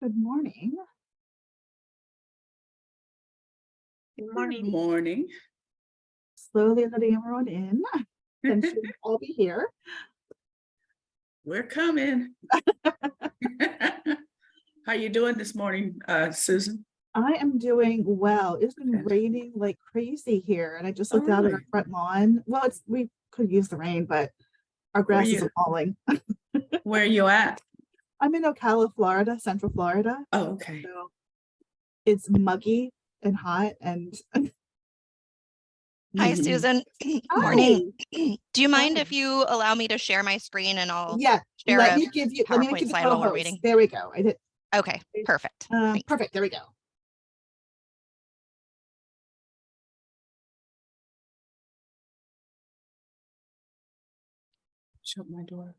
Good morning. Good morning. Good morning. Slowly letting everyone in. Then should all be here. We're coming. How you doing this morning, Susan? I am doing well. It's been Good. raining like crazy here, and I just Oh, looked out at our really? front lawn. Well, we could use the rain, but our grass is you? falling. Where are you at? I'm in Ocala, Florida, Central Florida. Oh, okay. So it's muggy and hot, and Hi, Mhm. Susan. Morning. Hi. Do you mind Hi. if you allow me to share my screen and I'll Yeah, share let a me make you PowerPoint the slide while we're co-host. waiting? There we go. I did. Okay, perfect. Thanks. Perfect. There we go. Shut my door.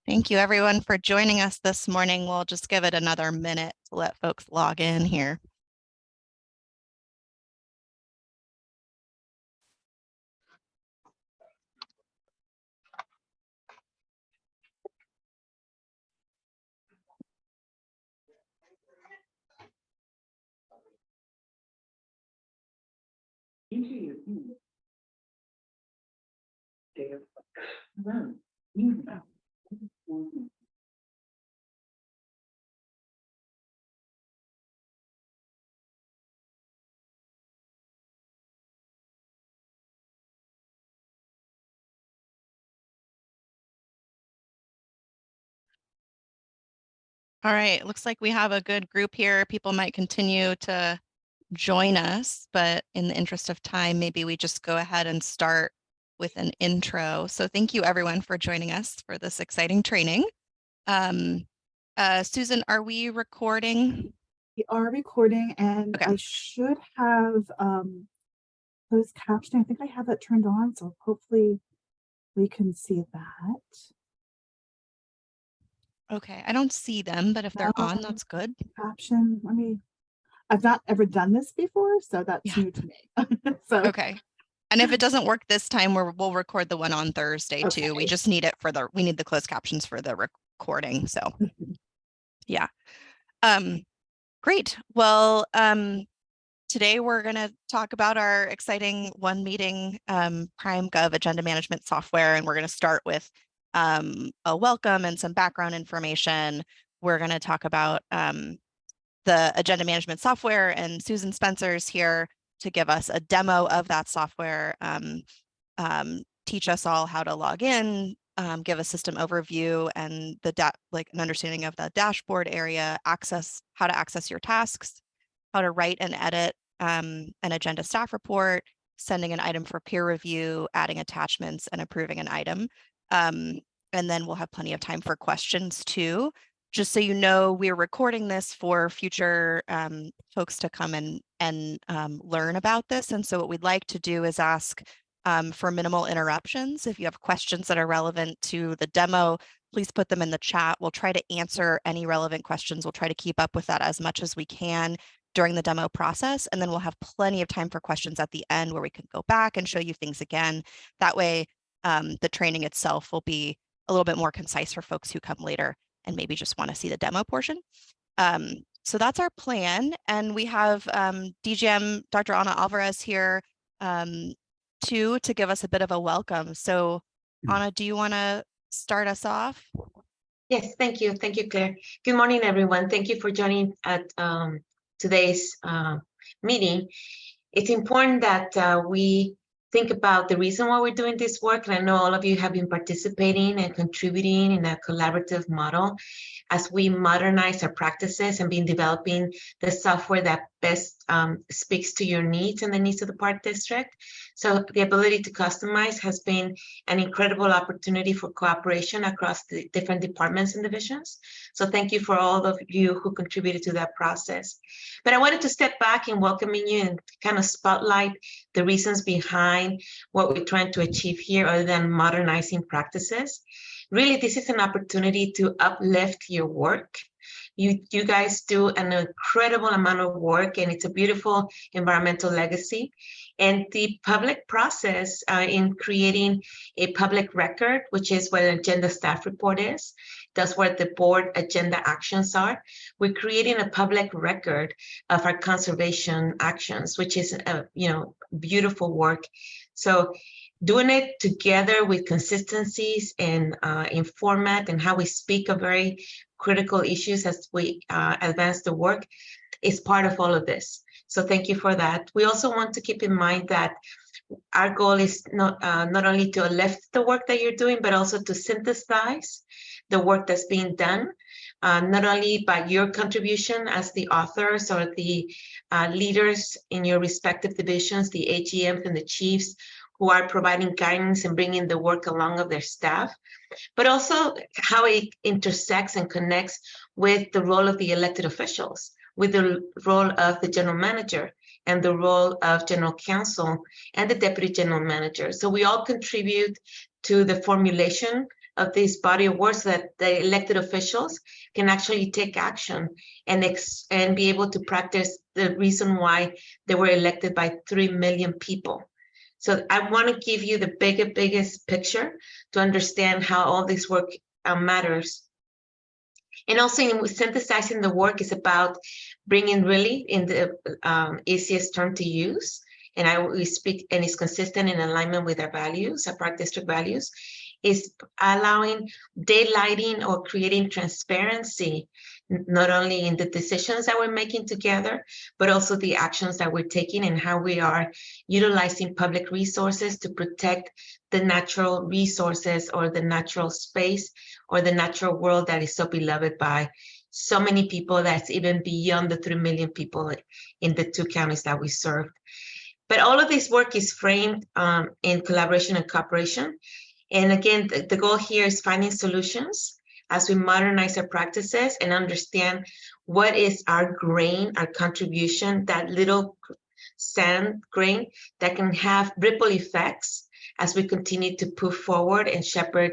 Thank you, everyone, for joining us this morning. We'll just give it another minute to let folks log in here. All right, looks like we have a good group here. People might continue to join us, but in the interest of time, maybe we just go ahead and start with an intro. So thank you everyone for joining us for this exciting training. Susan, are we recording? We are recording, and Okay. I should have closed captioning. I think I have that turned on, so hopefully we can see that. Okay, I don't see them, but if they're on, that's good. Caption, I've not ever done this before, so that's Yeah. new to me. So Okay. And if it doesn't work this time, we'll record the one on Thursday too. We Okay. just need it we need the closed captions for the recording. So yeah. Great. Well, today we're going to talk about our exciting one meeting PrimeGov agenda management software, and we're going to start with a welcome and some background information. We're going to talk about the agenda management software, and Susan Spencer's here to give us a demo of that software, teach us all how to log in, give a system overview and an understanding of the dashboard area, how to access your tasks, how to write and edit an agenda staff report, sending an item for peer review, adding attachments, and approving an item. And then we'll have plenty of time for questions too. Just so you know, we're recording this for future folks to come and learn about this. And so what we'd like to do is ask for minimal interruptions. If you have questions that are relevant to the demo, please put them in the chat. We'll try to answer any relevant questions. We'll try to keep up with that as much as we can during the demo process. And then we'll have plenty of time for questions at the end where we can go back and show you things again. That way, the training itself will be a little bit more concise for folks who come later and maybe just want to see the demo portion. So that's our plan. And we have DGM, Dr. Ana Alvarez here too, to give us a bit of a welcome. So Ana, do you want to start us off? Yes, thank you. Thank you, Claire. Good morning, everyone. Thank you for joining at today's meeting. It's important that we think about the reason why we're doing this work. And I know all of you have been participating and contributing in a collaborative model as we modernize our practices and been developing the software that best speaks to your needs and the needs of the Park District. So the ability to customize has been an incredible opportunity for cooperation across the different departments and divisions. So thank you for all of you who contributed to that process. But I wanted to step back and welcoming you and kind of spotlight the reasons behind what we're trying to achieve here, other than modernizing practices. Really, this is an opportunity to uplift your work. You guys do an incredible amount of work, and it's a beautiful environmental legacy. And the public process in creating a public record, which is what an agenda staff report is, that's what the board agenda actions are. We're creating a public record of our conservation actions, which is beautiful work. So doing it together with consistencies and in format and how we speak of very critical issues as we advance the work is part of all of this. So thank you for that. We also want to keep in mind that our goal is not only to lift the work that you're doing, but also to synthesize the work that's being done, not only by your contribution as the authors or the leaders in your respective divisions, the AGMs and the chiefs who are providing guidance and bringing the work along of their staff, but also how it intersects and connects with the role of the elected officials, with the role of the general manager and the role of general counsel and the deputy general manager. So we all contribute to the formulation of this body of work so that the elected officials can actually take action and be able to practice the reason why they were elected by 3 million people. So I want to give you the biggest picture to understand how all this work matters. And also in synthesizing the work is about bringing really in the easiest term to use. And we speak and is consistent in alignment with our values, our Park District values, is allowing daylighting or creating transparency, not only in the decisions that we're making together, but also the actions that we're taking and how we are utilizing public resources to protect the natural resources or the natural space or the natural world that is so beloved by so many people that's even beyond the 3 million people in the 2 counties that we serve. But all of this work is framed in collaboration and cooperation. And again, the goal here is finding solutions as we modernize our practices and understand what is our grain, our contribution, that little sand grain that can have ripple effects as we continue to push forward and shepherd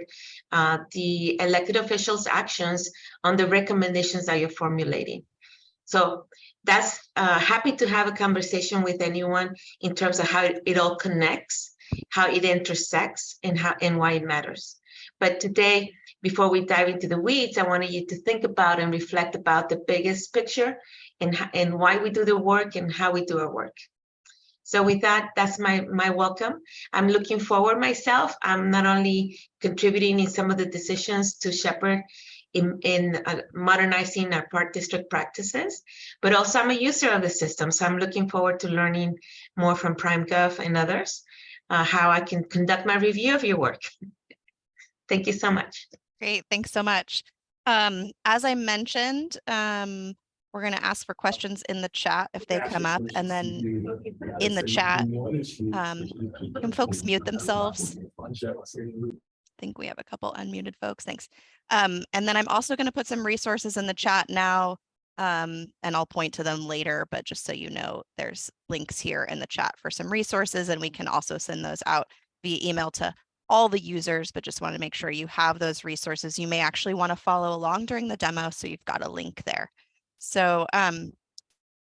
the elected officials' actions on the recommendations that you're formulating. So that's happy to have a conversation with anyone in terms of how it all connects, how it intersects, and why it matters. But today, before we dive into the weeds, I wanted you to think about and reflect about the biggest picture and why we do the work and how we do our work. So with that, that's my welcome. I'm looking forward myself. I'm not only contributing in some of the decisions to shepherd in modernizing our Park District practices, but also I'm a user of the system. So I'm looking forward to learning more from PrimeGov and others, how I can conduct my review of your work. Thank you so much. Great, thanks so much. As I mentioned, we're going to ask for questions in the chat if they come up, and then in the chat, can folks mute themselves? I think we have a couple unmuted folks, thanks. And then I'm also going to put some resources in the chat now, and I'll point to them later, but just so you know, there's links here in the chat for some resources, and we can also send those out via email to all the users, but just want to make sure you have those resources. You may actually want to follow along during the demo, so you've got a link there. So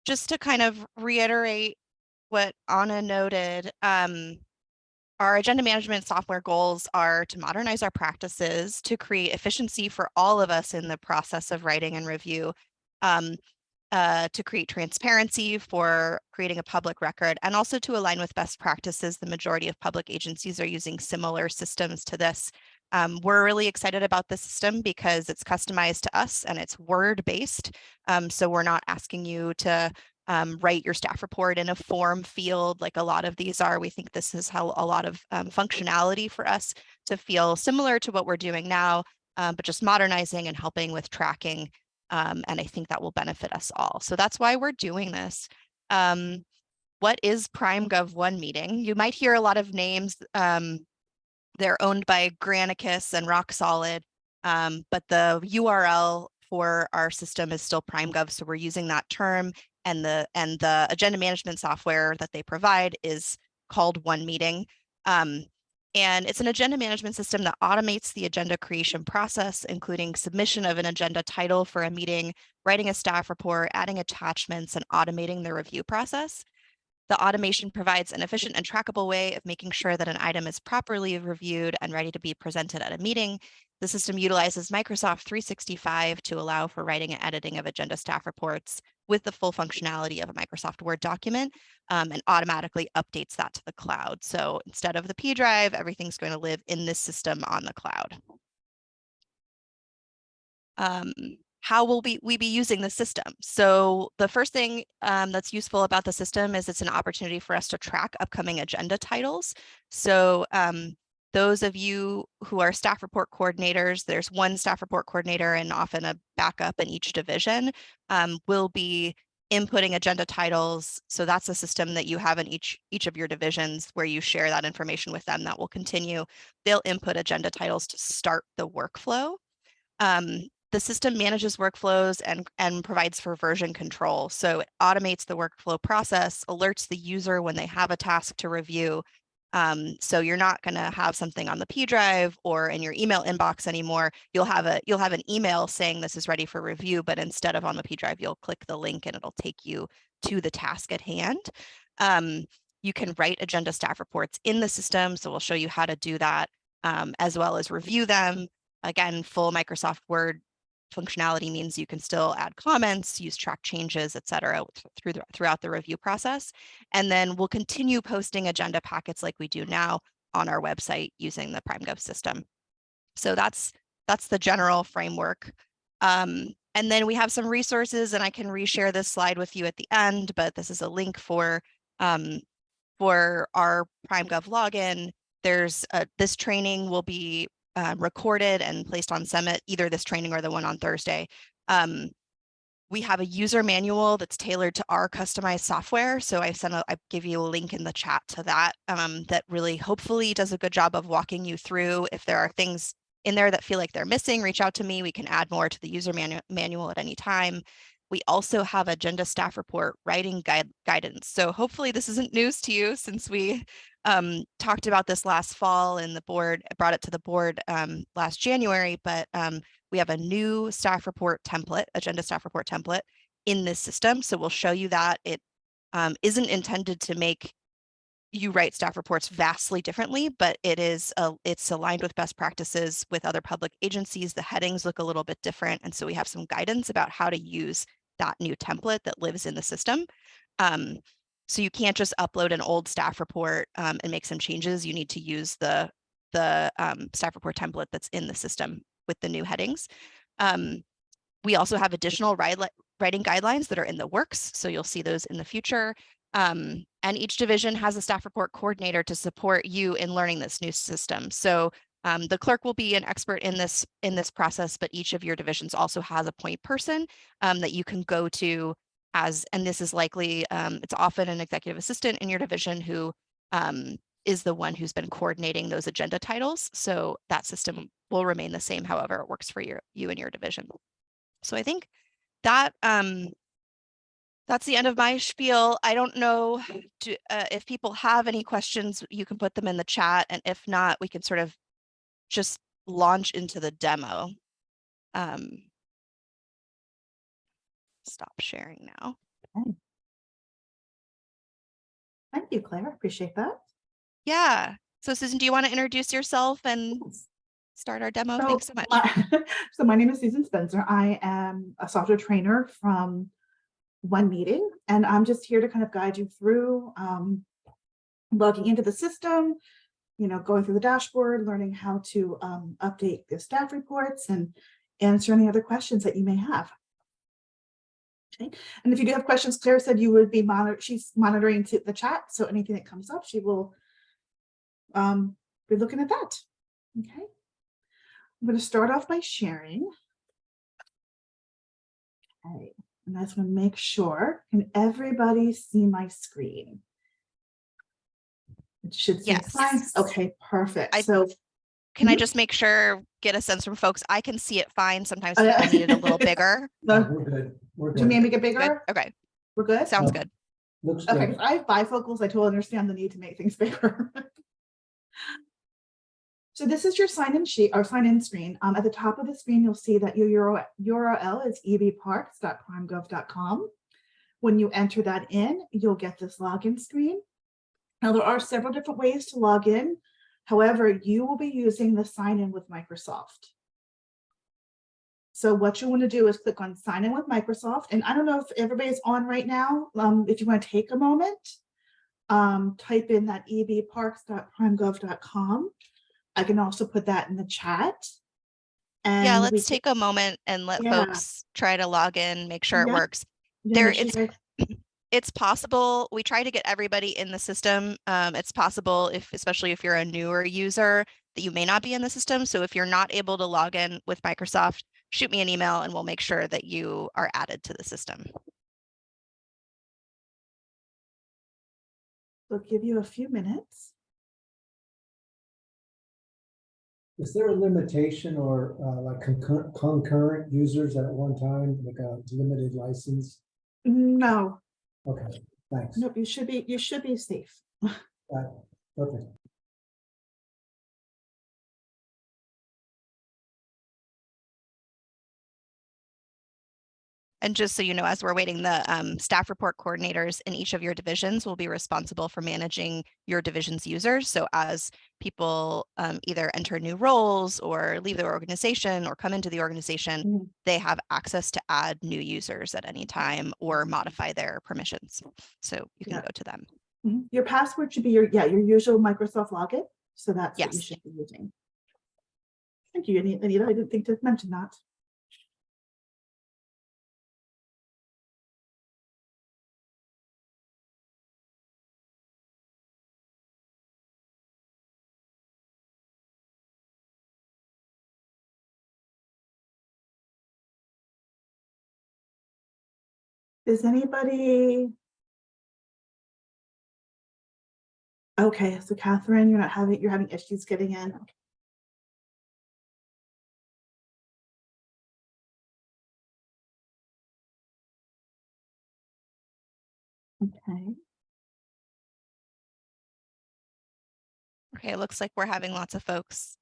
just to kind of reiterate what Anna noted, our agenda management software goals are to modernize our practices, to create efficiency for all of us in the process of writing and review, to create transparency for creating a public record, and also to align with best practices. The majority of public agencies are using similar systems to this. We're really excited about the system because it's customized to us and it's word-based. So we're not asking you to write your staff report in a form field like a lot of these are. We think this is how a lot of functionality for us to feel similar to what we're doing now, but just modernizing and helping with tracking. And I think that will benefit us all. So that's why we're doing this. What is PrimeGov 1 meeting? You might hear a lot of names. They're owned by Granicus and Rock Solid, but the URL for our system is still PrimeGov, so we're using that term, and the agenda management software that they provide is called 1 Meeting. And it's an agenda management system that automates the agenda creation process, including submission of an agenda title for a meeting, writing a staff report, adding attachments, and automating the review process. The automation provides an efficient and trackable way of making sure that an item is properly reviewed and ready to be presented at a meeting. The system utilizes Microsoft 365 to allow for writing and editing of agenda staff reports with the full functionality of a Microsoft Word document, and automatically updates that to the cloud. So instead of the P drive, everything's going to live in this system on the cloud. How will we be using the system? So the first thing that's useful about the system is it's an opportunity for us to track upcoming agenda titles. So those of you who are staff report coordinators, there's one staff report coordinator and often a backup in each division, will be inputting agenda titles. So that's a system that you have in each of your divisions where you share that information with them. That will continue. They'll input agenda titles to start the workflow. The system manages workflows and provides for version control. So it automates the workflow process, alerts the user when they have a task to review. So you're not going to have something on the P drive or in your email inbox anymore. You'll have an email saying this is ready for review, but instead of on the P drive, you'll click the link and it'll take you to the task at hand. You can write agenda staff reports in the system. So we'll show you how to do that, as well as review them. Again, full Microsoft Word functionality means you can still add comments, use track changes, et cetera, throughout the review process. And then we'll continue posting agenda packets like we do now on our website using the PrimeGov system. So that's the general framework. And then we have some resources, and I can reshare this slide with you at the end, but this is a link for our PrimeGov login. This training will be recorded and placed on Summit, either this training or the one on Thursday. We have a user manual that's tailored to our customized software. So I give you a link in the chat to that, that really hopefully does a good job of walking you through. If there are things in there that feel like they're missing, reach out to me. We can add more to the user manual at any time. We also have agenda staff report writing guidance. So hopefully this isn't news to you, since we talked about this last fall and the board brought it to the board last January, but we have a new staff report template, agenda staff report template in this system. So we'll show you that. It isn't intended to make you write staff reports vastly differently, but it's aligned with best practices with other public agencies. The headings look a little bit different. And so we have some guidance about how to use that new template that lives in the system. So you can't just upload an old staff report and make some changes. You need to use the staff report template that's in the system with the new headings. We also have additional writing guidelines that are in the works. So you'll see those in the future. And each division has a staff report coordinator to support you in learning this new system. So the clerk will be an expert in this process, but each of your divisions also has a point person that you can go to and this is likely, it's often an executive assistant in your division who is the one who's been coordinating those agenda titles. So that system will remain the same, however it works for you and your division. So I think that that's the end of my spiel. I don't know if people have any questions, you can put them in the chat. And if not, we can sort of just launch into the demo. Stop sharing now. Okay. Thank you, Claire. Appreciate that. Yeah. So Susan, do you want to introduce yourself and start our demo? So Thanks so much. My name is Susan Spencer. I am a software trainer from 1 Meeting, and I'm just here to kind of guide you through logging into the system, going through the dashboard, learning how to update the staff reports and answer any other questions that you may have. Okay. And if you do have questions, Claire said you would be she's monitoring the chat. So anything that comes up, she will be looking at that. Okay. I'm going to start off by sharing. Okay. And I just want to make sure, can everybody see my screen? It should say sign. Yes. Okay, perfect. I- So Can I Mhm. just make sure, get a sense from folks? I can see it fine. Sometimes people need it a little bigger. the, We're good. We're do you need good. me to get Good. bigger? Okay. We're good? Sounds Yeah. good. Looks Okay, good. 'cause I have bifocals. I totally understand the need to make things bigger. So this is your sign-in sheet or sign-in screen. At the top of the screen, you'll see that your URL is ebparks.primegov.com. When you enter that in, you'll get this login screen. Now, there are several different ways to log in. However, you will be using the sign-in with Microsoft. So what you want to do is click on sign in with Microsoft. And I don't know if everybody's on right now. If you want to take a moment, type in that ebparks.primegov.com. I can also put that in the chat. And Yeah, we let's can- take a moment and let Yeah. folks try to log in, make sure it Yeah. works. yeah, There, make sure it's it's possible. We try to get everybody in the system. It's possible especially if you're a newer user, that you may not be in the system. So if you're not able to log in with Microsoft, shoot me an email and we'll make sure that you are added to the system. We'll give you a few minutes. Is there a limitation or like concurrent users at one time, like a limited license? No, Okay, thanks. nope, you should be safe. Perfect. And just so you know, as we're waiting, the staff report coordinators in each of your divisions will be responsible for managing your division's users. So as people either enter new roles or leave the organization or come into the organization, Mhm. they have access to add new users at any time or modify their permissions. So you can Yeah. go to them. Mhm. Your password should be your usual Microsoft login. So that's what you Yes. should be using. Thank you, Anita. I didn't think to mention that. Is anybody? Okay, so Catherine, you're having issues getting in. Okay. Okay, it looks like we're having lots of folks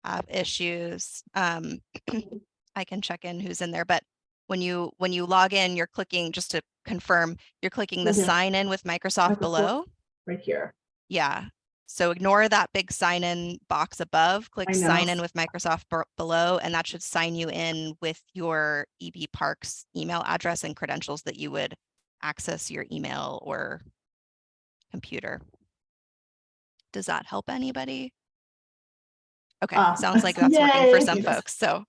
have issues. I can check in who's in there, but when you log in, you're clicking, just to confirm, you're clicking the Right here. sign in with Microsoft Microsoft. below. Right here. Yeah. So ignore that big sign in box above, click I know. sign in with Microsoft below, and that should sign you in with your EB Parks email address and credentials that you would access your email or computer. Does that help anybody? Okay, sounds like that's working for Yay, some yes. folks. So,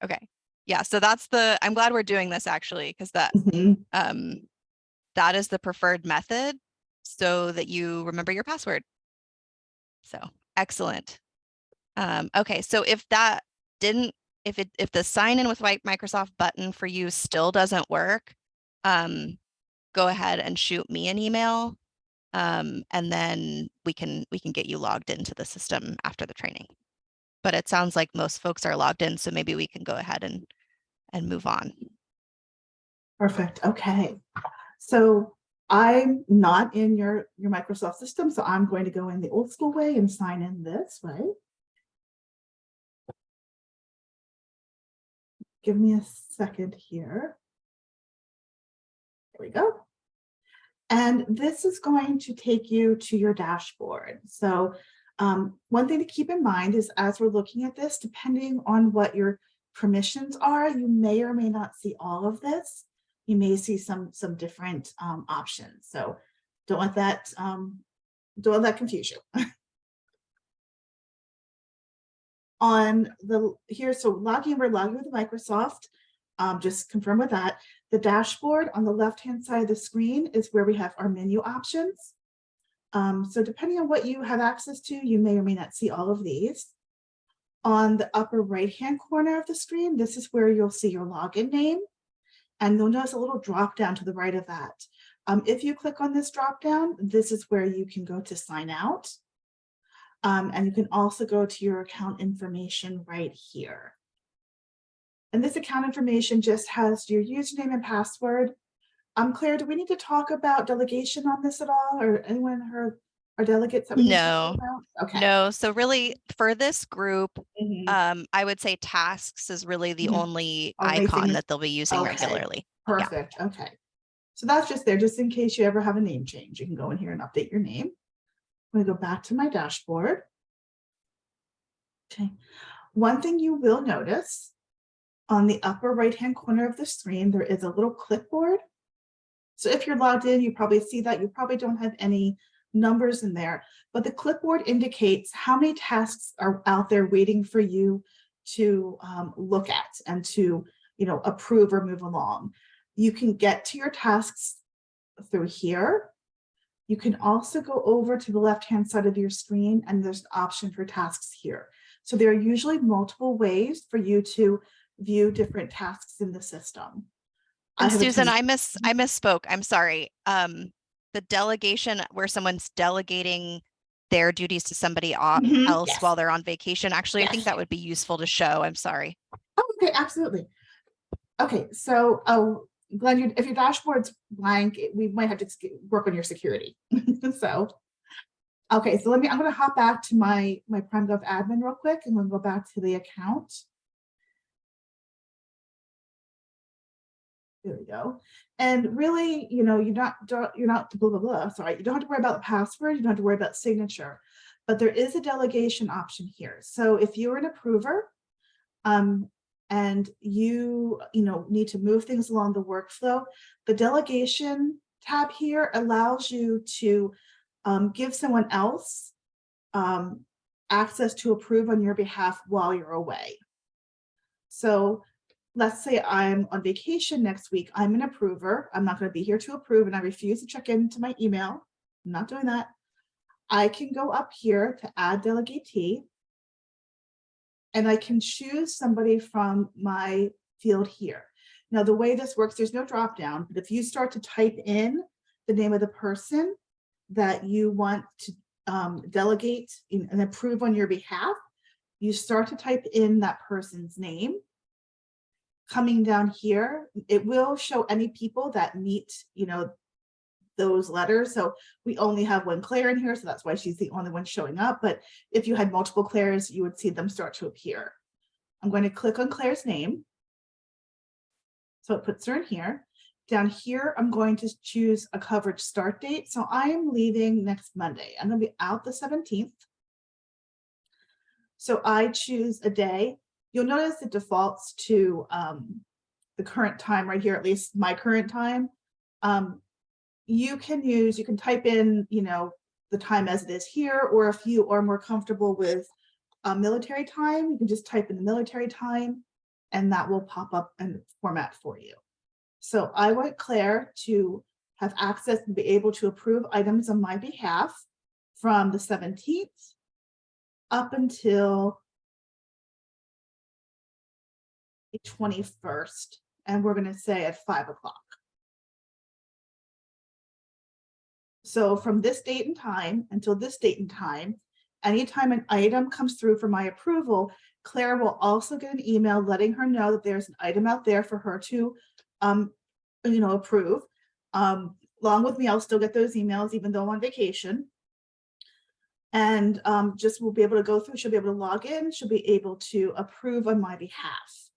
okay. Yeah, so I'm glad we're doing this actually, because Mhm. that is the preferred method so that you remember your password. So excellent. Okay, so if the sign in with Microsoft button for you still doesn't work, go ahead and shoot me an email. And then we can get you logged into the system after the training. But it sounds like most folks are logged in, so maybe we can go ahead and move on. Perfect. Okay. So I'm not in your Microsoft system, so I'm going to go in the old school way and sign in this way. Give me a second here. There we go. And this is going to take you to your dashboard. So one thing to keep in mind is as we're looking at this, depending on what your permissions are, you may or may not see all of this. You may see some different options. So don't let that confuse you. So we're logging with Microsoft. Just confirm with that. The dashboard on the left-hand side of the screen is where we have our menu options. So depending on what you have access to, you may or may not see all of these. On the upper right-hand corner of the screen, this is where you'll see your login name. And you'll notice a little drop down to the right of that. If you click on this drop down, this is where you can go to sign out. And you can also go to your account information right here. And this account information just has your username and password. Claire, do we need to talk about delegation on this at all, or anyone heard our delegates that we need to talk No, about? Okay. no. So really for this group, Mhm. I would say tasks is really the Mhm. only Only thing icon is- that they'll be using okay. regularly. Perfect. Okay. So that's just there, just in case you ever have a name change. You can go in here and update your name. I'm going to go back to my dashboard. Okay. One thing you will notice on the upper right-hand corner of the screen, there is a little clipboard. So if you're logged in, you probably see that. You probably don't have any numbers in there, but the clipboard indicates how many tasks are out there waiting for you to look at and to, approve or move along. You can get to your tasks through here. You can also go over to the left-hand side of your screen, and there's an option for tasks here. So there are usually multiple ways for you to view different tasks in the system. And Susan, I misspoke. I'm sorry. The delegation where someone's delegating their duties to somebody else Yes. while they're on vacation. Actually, I think Yes. that would be useful to show. I'm sorry. Oh, okay, absolutely. Okay, so Glenn, if your dashboard's blank, we might have to work on your security. So, okay, so I'm going to hop back to my PrimeGov admin real quick, and we'll go back to the account. There we go. And really, you're not blah, blah, blah. Sorry, you don't have to worry about the password. You don't have to worry about signature, but there is a delegation option here. So if you're an approver, and you need to move things along the workflow, the delegation tab here allows you to give someone else access to approve on your behalf while you're away. So let's say I'm on vacation next week. I'm an approver. I'm not going to be here to approve, and I refuse to check into my email. I'm not doing that. I can go up here to add delegatee, and I can choose somebody from my field here. Now, the way this works, there's no drop down, but if you start to type in the name of the person that you want to delegate and approve on your behalf, you start to type in that person's name. Coming down here, it will show any people that meet, those letters. So we only have one Claire in here, so that's why she's the only one showing up. But if you had multiple Claires, you would see them start to appear. I'm going to click on Claire's name. So it puts her in here. Down here, I'm going to choose a coverage start date. So I am leaving next Monday. I'm going to be out the 17th. So I choose a day. You'll notice it defaults to the current time right here, at least my current time. You can type in, the time as it is here, or if you are more comfortable with military time, you can just type in the military time, and that will pop up and format for you. So I want Claire to have access and be able to approve items on my behalf from the 17th up until the 21st, and we're going to say at 5 o'clock. So from this date and time until this date and time, anytime an item comes through for my approval, Claire will also get an email letting her know that there's an item out there for her to, approve. Along with me, I'll still get those emails even though I'm on vacation. And just we'll be able to go through, she'll be able to log in, she'll be able to approve on my behalf.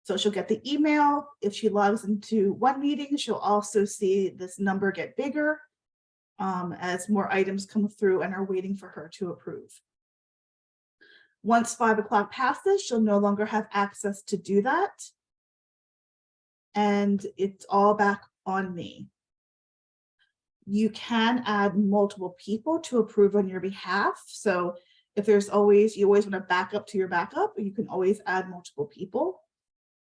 So she'll get the email. If she logs into one meeting, she'll also see this number get bigger as more items come through and are waiting for her to approve. Once 5 o'clock passes, she'll no longer have access to do that. And it's all back on me. You can add multiple people to approve on your behalf. So if you always want to back up to your backup, you can always add multiple people.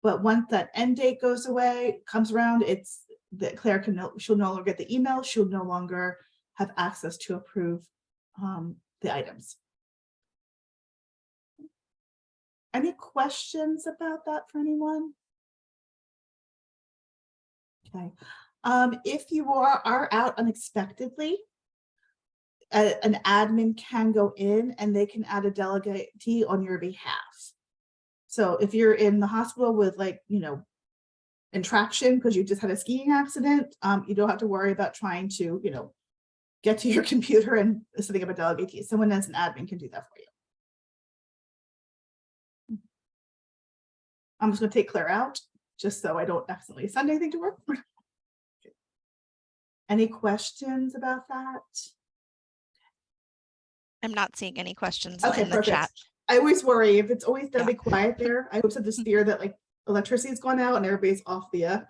But once that end date goes away, comes around, it's that Claire she'll no longer get the email. She'll no longer have access to approve the items. Any questions about that for anyone? Okay. If you are out unexpectedly, an admin can go in and they can add a delegatee on your behalf. So if you're in the hospital with, like, in traction because you just had a skiing accident, you don't have to worry about trying to, get to your computer and setting up a delegatee. Someone as an admin can do that for you. I'm just going to take Claire out just so I don't accidentally send anything to her. Any questions about that? I'm not seeing any questions Okay, in the chat. perfect. I always worry if it's always deadly quiet there. I always have this fear that, like, electricity's gone out and everybody's off the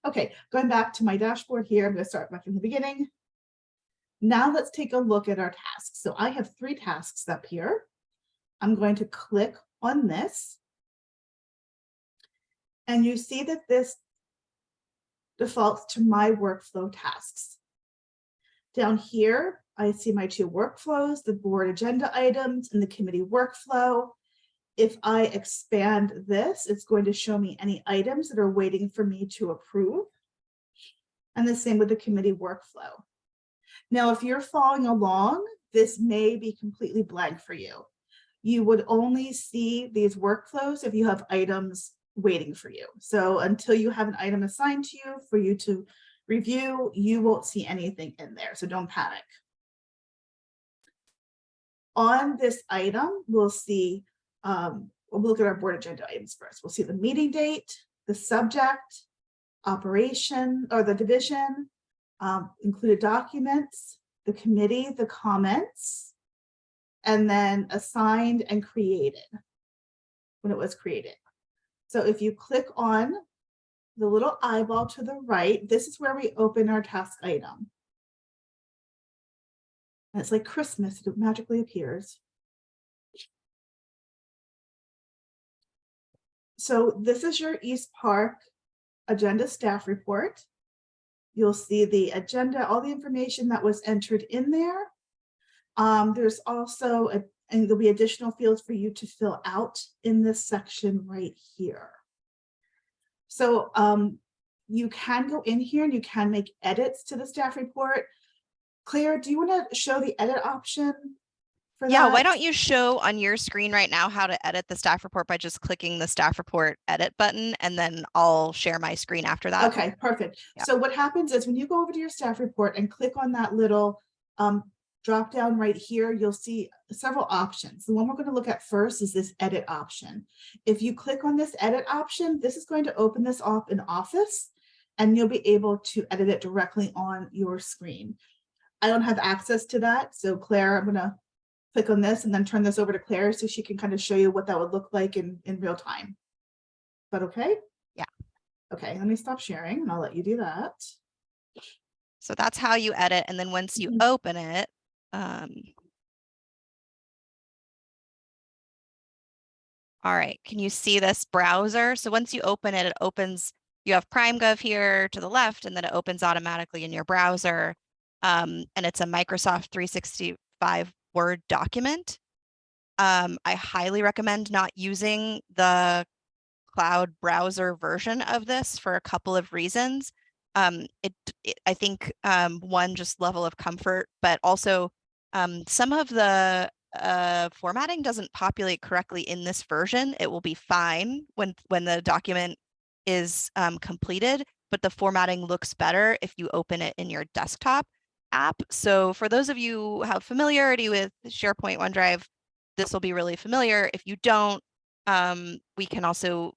Okay, going back to my dashboard here, I'm going to start back in the beginning. Now let's take a look at our tasks. So I have 3 tasks up here. I'm going to click on this. And you see that this defaults to my workflow tasks. Down here, I see my 2 workflows, the board agenda items and the committee workflow. If I expand this, it's going to show me any items that are waiting for me to approve. And the same with the committee workflow. Now, if you're following along, this may be completely blank for you. You would only see these workflows if you have items waiting for you. So until you have an item assigned to you for you to review, you won't see anything in there. So don't panic. On this item, we'll see, we'll look at our board agenda items first. We'll see the meeting date, the subject, operation or the division, included documents, the committee, the comments, and then assigned and created when it was created. So if you click on the little eyeball to the right, this is where we open our task item. And it's like Christmas, it magically appears. So this is your East Park agenda staff report. You'll see the agenda, all the information that was entered in there. There's also and there'll be additional fields for you to fill out in this section right here. So you can go in here and you can make edits to the staff report. Claire, do you want to show the edit option for Yeah, that? why don't you show on your screen right now how to edit the staff report by just clicking the staff report edit button, and then I'll share my screen after that. Okay, perfect. Yeah. So what happens is when you go over to your staff report and click on that little drop down right here, you'll see several options. The one we're going to look at first is this edit option. If you click on this edit option, this is going to open this up in Office and you'll be able to edit it directly on your screen. I don't have access to that. So Claire, I'm going to click on this and then turn this over to Claire so she can kind of show you what that would look like in real time. Is that okay? Yeah. Okay, let me stop sharing and I'll let you do that. So that's how you edit. And then once you open it, all right, can you see this browser? So once you open it, it opens, you have PrimeGov here to the left, and then it opens automatically in your browser. And it's a Microsoft 365 Word document. I highly recommend not using the cloud browser version of this for a couple of reasons. I think one, just level of comfort, but also some of the formatting doesn't populate correctly in this version. It will be fine when the document is completed, but the formatting looks better if you open it in your desktop app. So for those of you who have familiarity with SharePoint, OneDrive, this will be really familiar. If you don't, we can also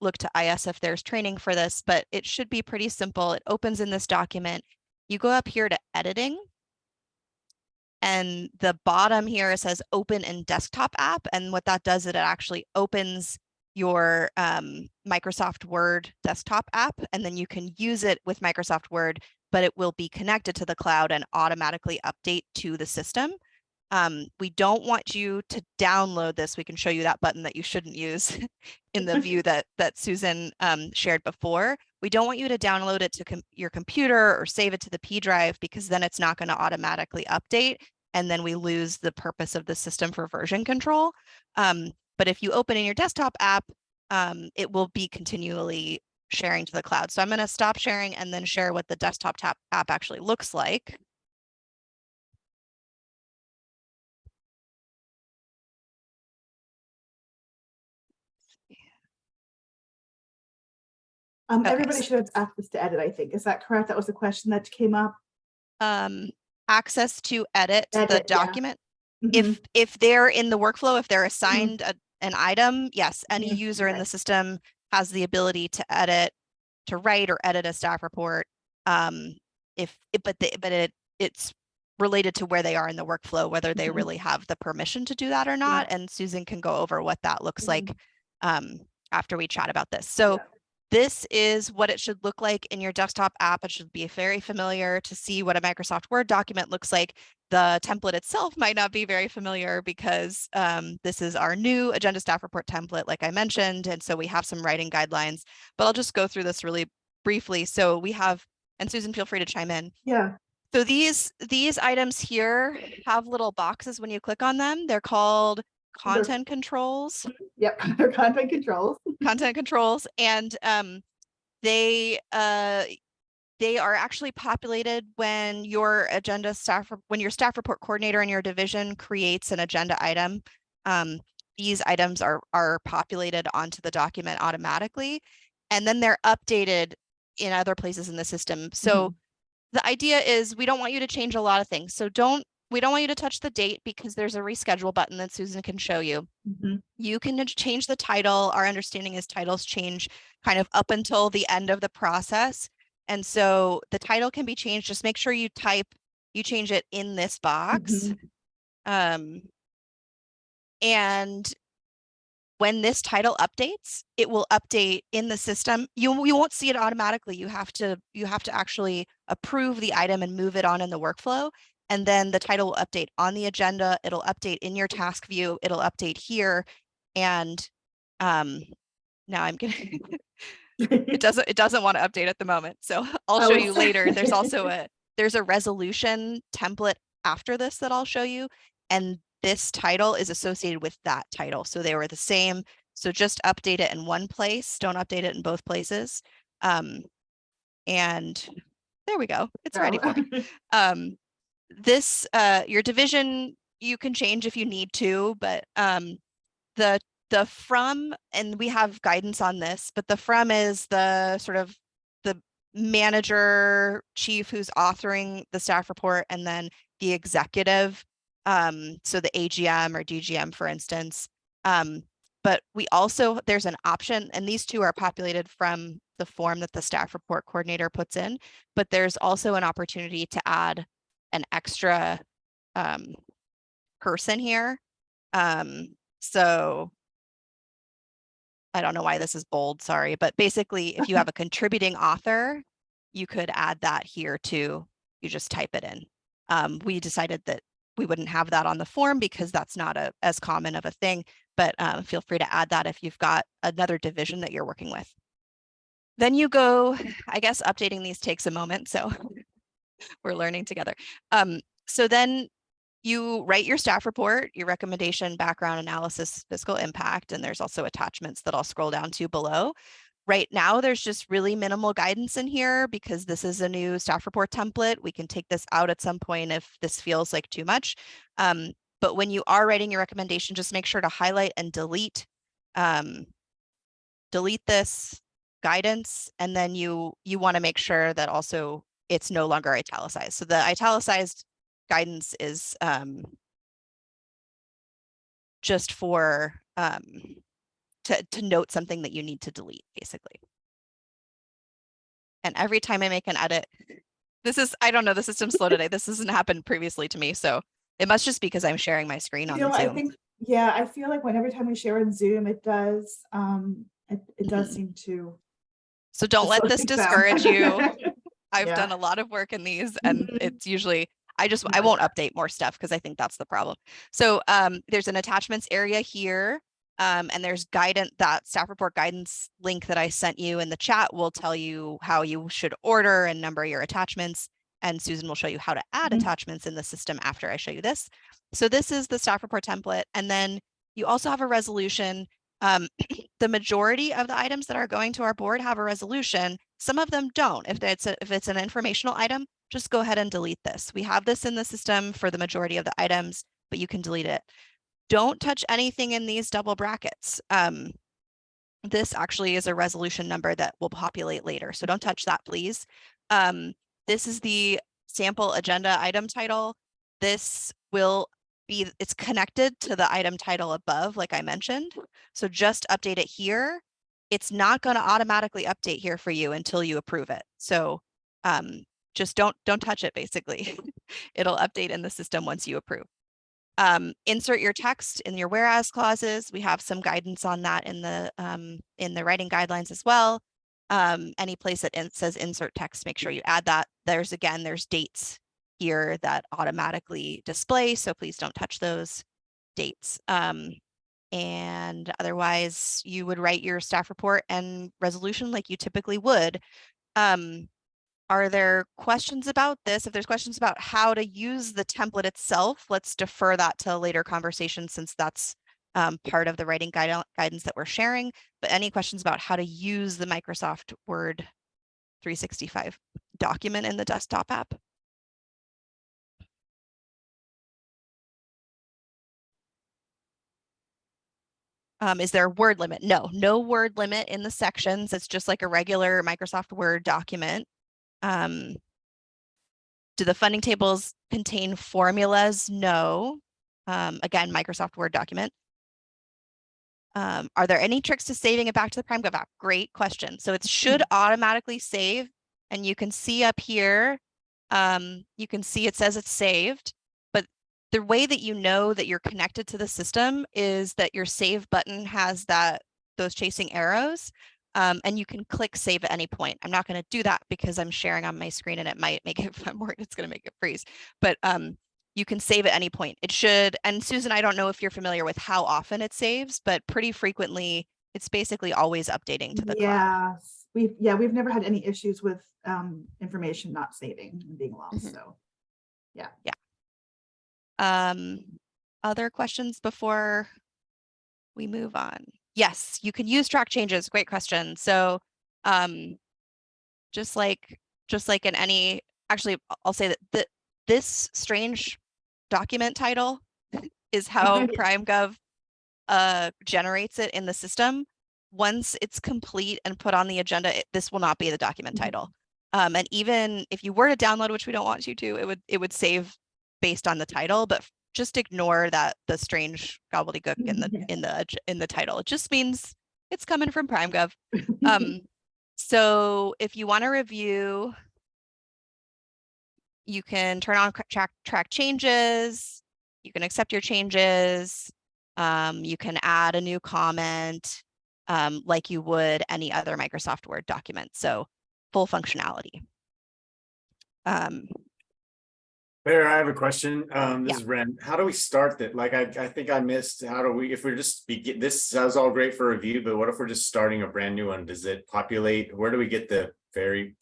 look to IS if there's training for this, but it should be pretty simple. It opens in this document. You go up here to editing, and the bottom here says open in desktop app. And what that does is it actually opens your Microsoft Word desktop app, and then you can use it with Microsoft Word, but it will be connected to the cloud and automatically update to the system. We don't want you to download this. We can show you that button that you shouldn't use in the view that Susan shared before. We don't want you to download it to your computer or save it to the P drive, because then it's not going to automatically update, and then we lose the purpose of the system for version control. But if you open in your desktop app, it will be continually sharing to the cloud. So I'm going to stop sharing and then share what the desktop app actually looks like. Okay. Everybody should have access to edit, I think. Is that correct? That was a question that came up. Access to edit the Edit, yeah. document. Mhm. If they're in the workflow, if they're assigned an item, yes, any Yeah, user in okay. the system has the ability to edit, to write or edit a staff report. It's related to where they are in the workflow, whether they really have the permission to do that or not. Yeah. And Susan can go over what that looks like after we chat about this. So Yeah. this is what it should look like in your desktop app. It should be very familiar to see what a Microsoft Word document looks like. The template itself might not be very familiar because this is our new agenda staff report template, like I mentioned. And so we have some writing guidelines, but I'll just go through this really briefly. So we have, and Susan, feel free to chime in. Yeah. So these items here have little boxes when you click on them. They're called content controls. Yep, they're content controls. Content controls, and they are actually populated when your when your staff report coordinator in your division creates an agenda item. These items are populated onto the document automatically, and then they're updated in other places in the system. So the idea is we don't want you to change a lot of things. So we don't want you to touch the date because there's a reschedule button that Susan can show you. You can change the title. Our understanding is titles change kind of up until the end of the process. And so the title can be changed. Just make sure you change it in this box. And when this title updates, it will update in the system. You won't see it automatically. You have to actually approve the item and move it on in the workflow. And then the title will update on the agenda. It'll update in your task view. It'll update here. And now I'm gonna it doesn't want to update at the moment. So I'll show you later. There's also there's a resolution template after this that I'll show you. And this title is associated with that title. So they were the same. So just update it in one place. Don't update it in both places. And there we go. It's ready for me. This your division you can change if you need to, but the from, and we have guidance on this, but the from is the sort of the manager chief who's authoring the staff report, and then the executive, so the AGM or DGM, for instance. But we also, there's an option, and these two are populated from the form that the staff report coordinator puts in, but there's also an opportunity to add an extra person here. So I don't know why this is bold, sorry, but basically if you have a contributing author, you could add that here too. You just type it in. We decided that we wouldn't have that on the form because that's not as common of a thing, but feel free to add that if you've got another division that you're working with. Then you go, I guess updating these takes a moment, so we're learning together. So then you write your staff report, your recommendation, background analysis, fiscal impact, and there's also attachments that I'll scroll down to below. Right now, there's just really minimal guidance in here because this is a new staff report template. We can take this out at some point if this feels like too much. But when you are writing your recommendation, just make sure to highlight and delete this guidance, and then you want to make sure that also it's no longer italicized. So the italicized guidance is just for to note something that you need to delete, basically. And every time I make an edit, I don't know, the system's slow today. This hasn't happened previously to me, so it must just be because I'm sharing my screen on Zoom. I think, yeah, I feel like every time we share in Zoom, it does, it does seem to. So don't let this discourage you. I've Yeah. done a lot of work in these, and it's usually, I won't update more stuff because I think that's the problem. So there's an attachments area here, and there's guidance, that staff report guidance link that I sent you in the chat will tell you how you should order and number your attachments. And Susan will show you how to add attachments in the system after I show you this. So this is the staff report template. And then you also have a resolution. The majority of the items that are going to our board have a resolution. Some of them don't. If it's an informational item, just go ahead and delete this. We have this in the system for the majority of the items, but you can delete it. Don't touch anything in these double brackets. This actually is a resolution number that will populate later, so don't touch that, please. This is the sample agenda item title. This will be, it's connected to the item title above, like I mentioned. So just update it here. It's not going to automatically update here for you until you approve it. So just don't touch it, basically. It'll update in the system once you approve. Insert your text in your whereas clauses. We have some guidance on that in the writing guidelines as well. Any place that says insert text, make sure you add that. There's dates here that automatically display, so please don't touch those dates. And otherwise, you would write your staff report and resolution like you typically would. Are there questions about this? If there's questions about how to use the template itself, let's defer that to a later conversation, since that's part of the writing guidance that we're sharing. But any questions about how to use the Microsoft Word 365 document in the desktop app? Is there a word limit? No word limit in the sections. It's just like a regular Microsoft Word document. Do the funding tables contain formulas? No. Again, Microsoft Word document. Are there any tricks to saving it back to the PrimeGov app? Great question. So it should automatically save, and you can see up here, you can see it says it's saved, but the way that you know that you're connected to the system is that your save button has those chasing arrows. And you can click save at any point. I'm not going to do that because I'm sharing on my screen and it might make it, I'm worried it's going to make it freeze, but you can save at any point. It should, and Susan, I don't know if you're familiar with how often it saves, but pretty frequently, it's basically always updating to the cloud. We've never had any issues with information not saving and being lost, so yeah. Other questions before we move on? Yes, you can use track changes. Great question. So just like in any, actually, I'll say that this strange document title is how PrimeGov generates it in the system. Once it's complete and put on the agenda, this will not be the document title. And even if you were to download, which we don't want you to, it would save based on the title, but just ignore the strange gobbledygook in the title. It just means it's coming from PrimeGov. So if you want to review, you can turn on track changes. You can accept your changes. You can add a new comment like you would any other Microsoft Word document. So full functionality. Mayor, I have a question. This Yeah. is Ren. How do we start that? Like, I think I missed, how do we, if we're just this sounds all great for review, but what if we're just starting a brand new one? Does it populate? Where do we get the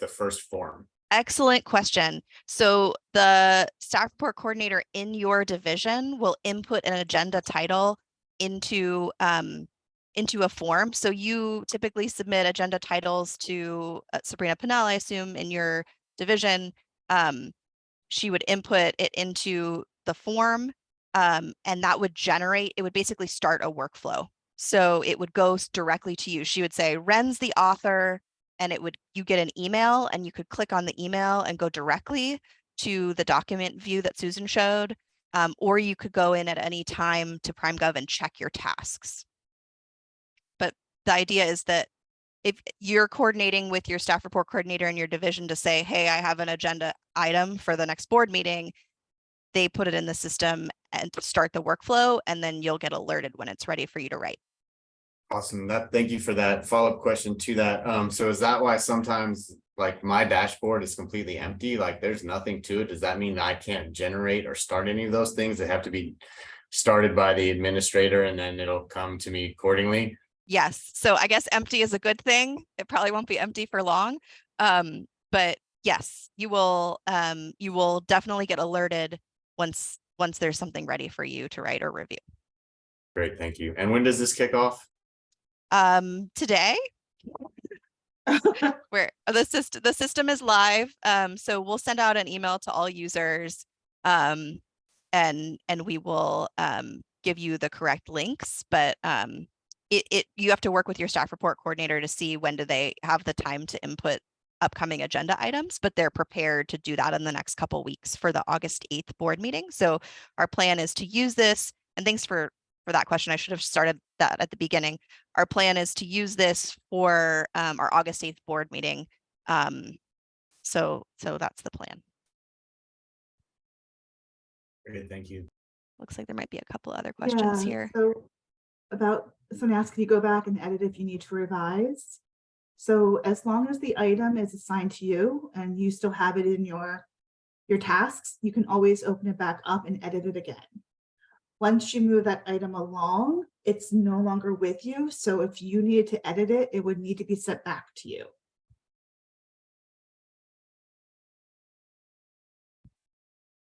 first form? Excellent question. So the staff report coordinator in your division will input an agenda title into a form. So you typically submit agenda titles to Sabrina Pinnell, I assume, in your division. She would input it into the form, and that would generate, it would basically start a workflow. So it would go directly to you. She would say, Ren's the author, and you get an email, and you could click on the email and go directly to the document view that Susan showed, or you could go in at any time to PrimeGov and check your tasks. But the idea is that if you're coordinating with your staff report coordinator in your division to say, hey, I have an agenda item for the next board meeting, they put it in the system and start the workflow, and then you'll get alerted when it's ready for you to write. Awesome. Thank you for that follow-up question to that. So is that why sometimes like my dashboard is completely empty? Like there's nothing to it. Does that mean I can't generate or start any of those things? They have to be started by the administrator and then it'll come to me accordingly? Yes. So I guess empty is a good thing. It probably won't be empty for long. But yes, you will definitely get alerted once there's something ready for you to write or review. Great, thank you. And when does this kick off? Today, where the system is live. So we'll send out an email to all users, and we will give you the correct links, but you have to work with your staff report coordinator to see when do they have the time to input upcoming agenda items, but they're prepared to do that in the next couple weeks for the August 8th board meeting. So our plan is to use this, and thanks for that question. I should have started that at the beginning. Our plan is to use this for our August 8th board meeting. So that's the plan. Great, thank you. Looks like there might be a couple other questions Yeah, here. So someone asked, can you go back and edit if you need to revise? So as long as the item is assigned to you and you still have it in your tasks, you can always open it back up and edit it again. Once you move that item along, it's no longer with you. So if you needed to edit it, it would need to be sent back to you.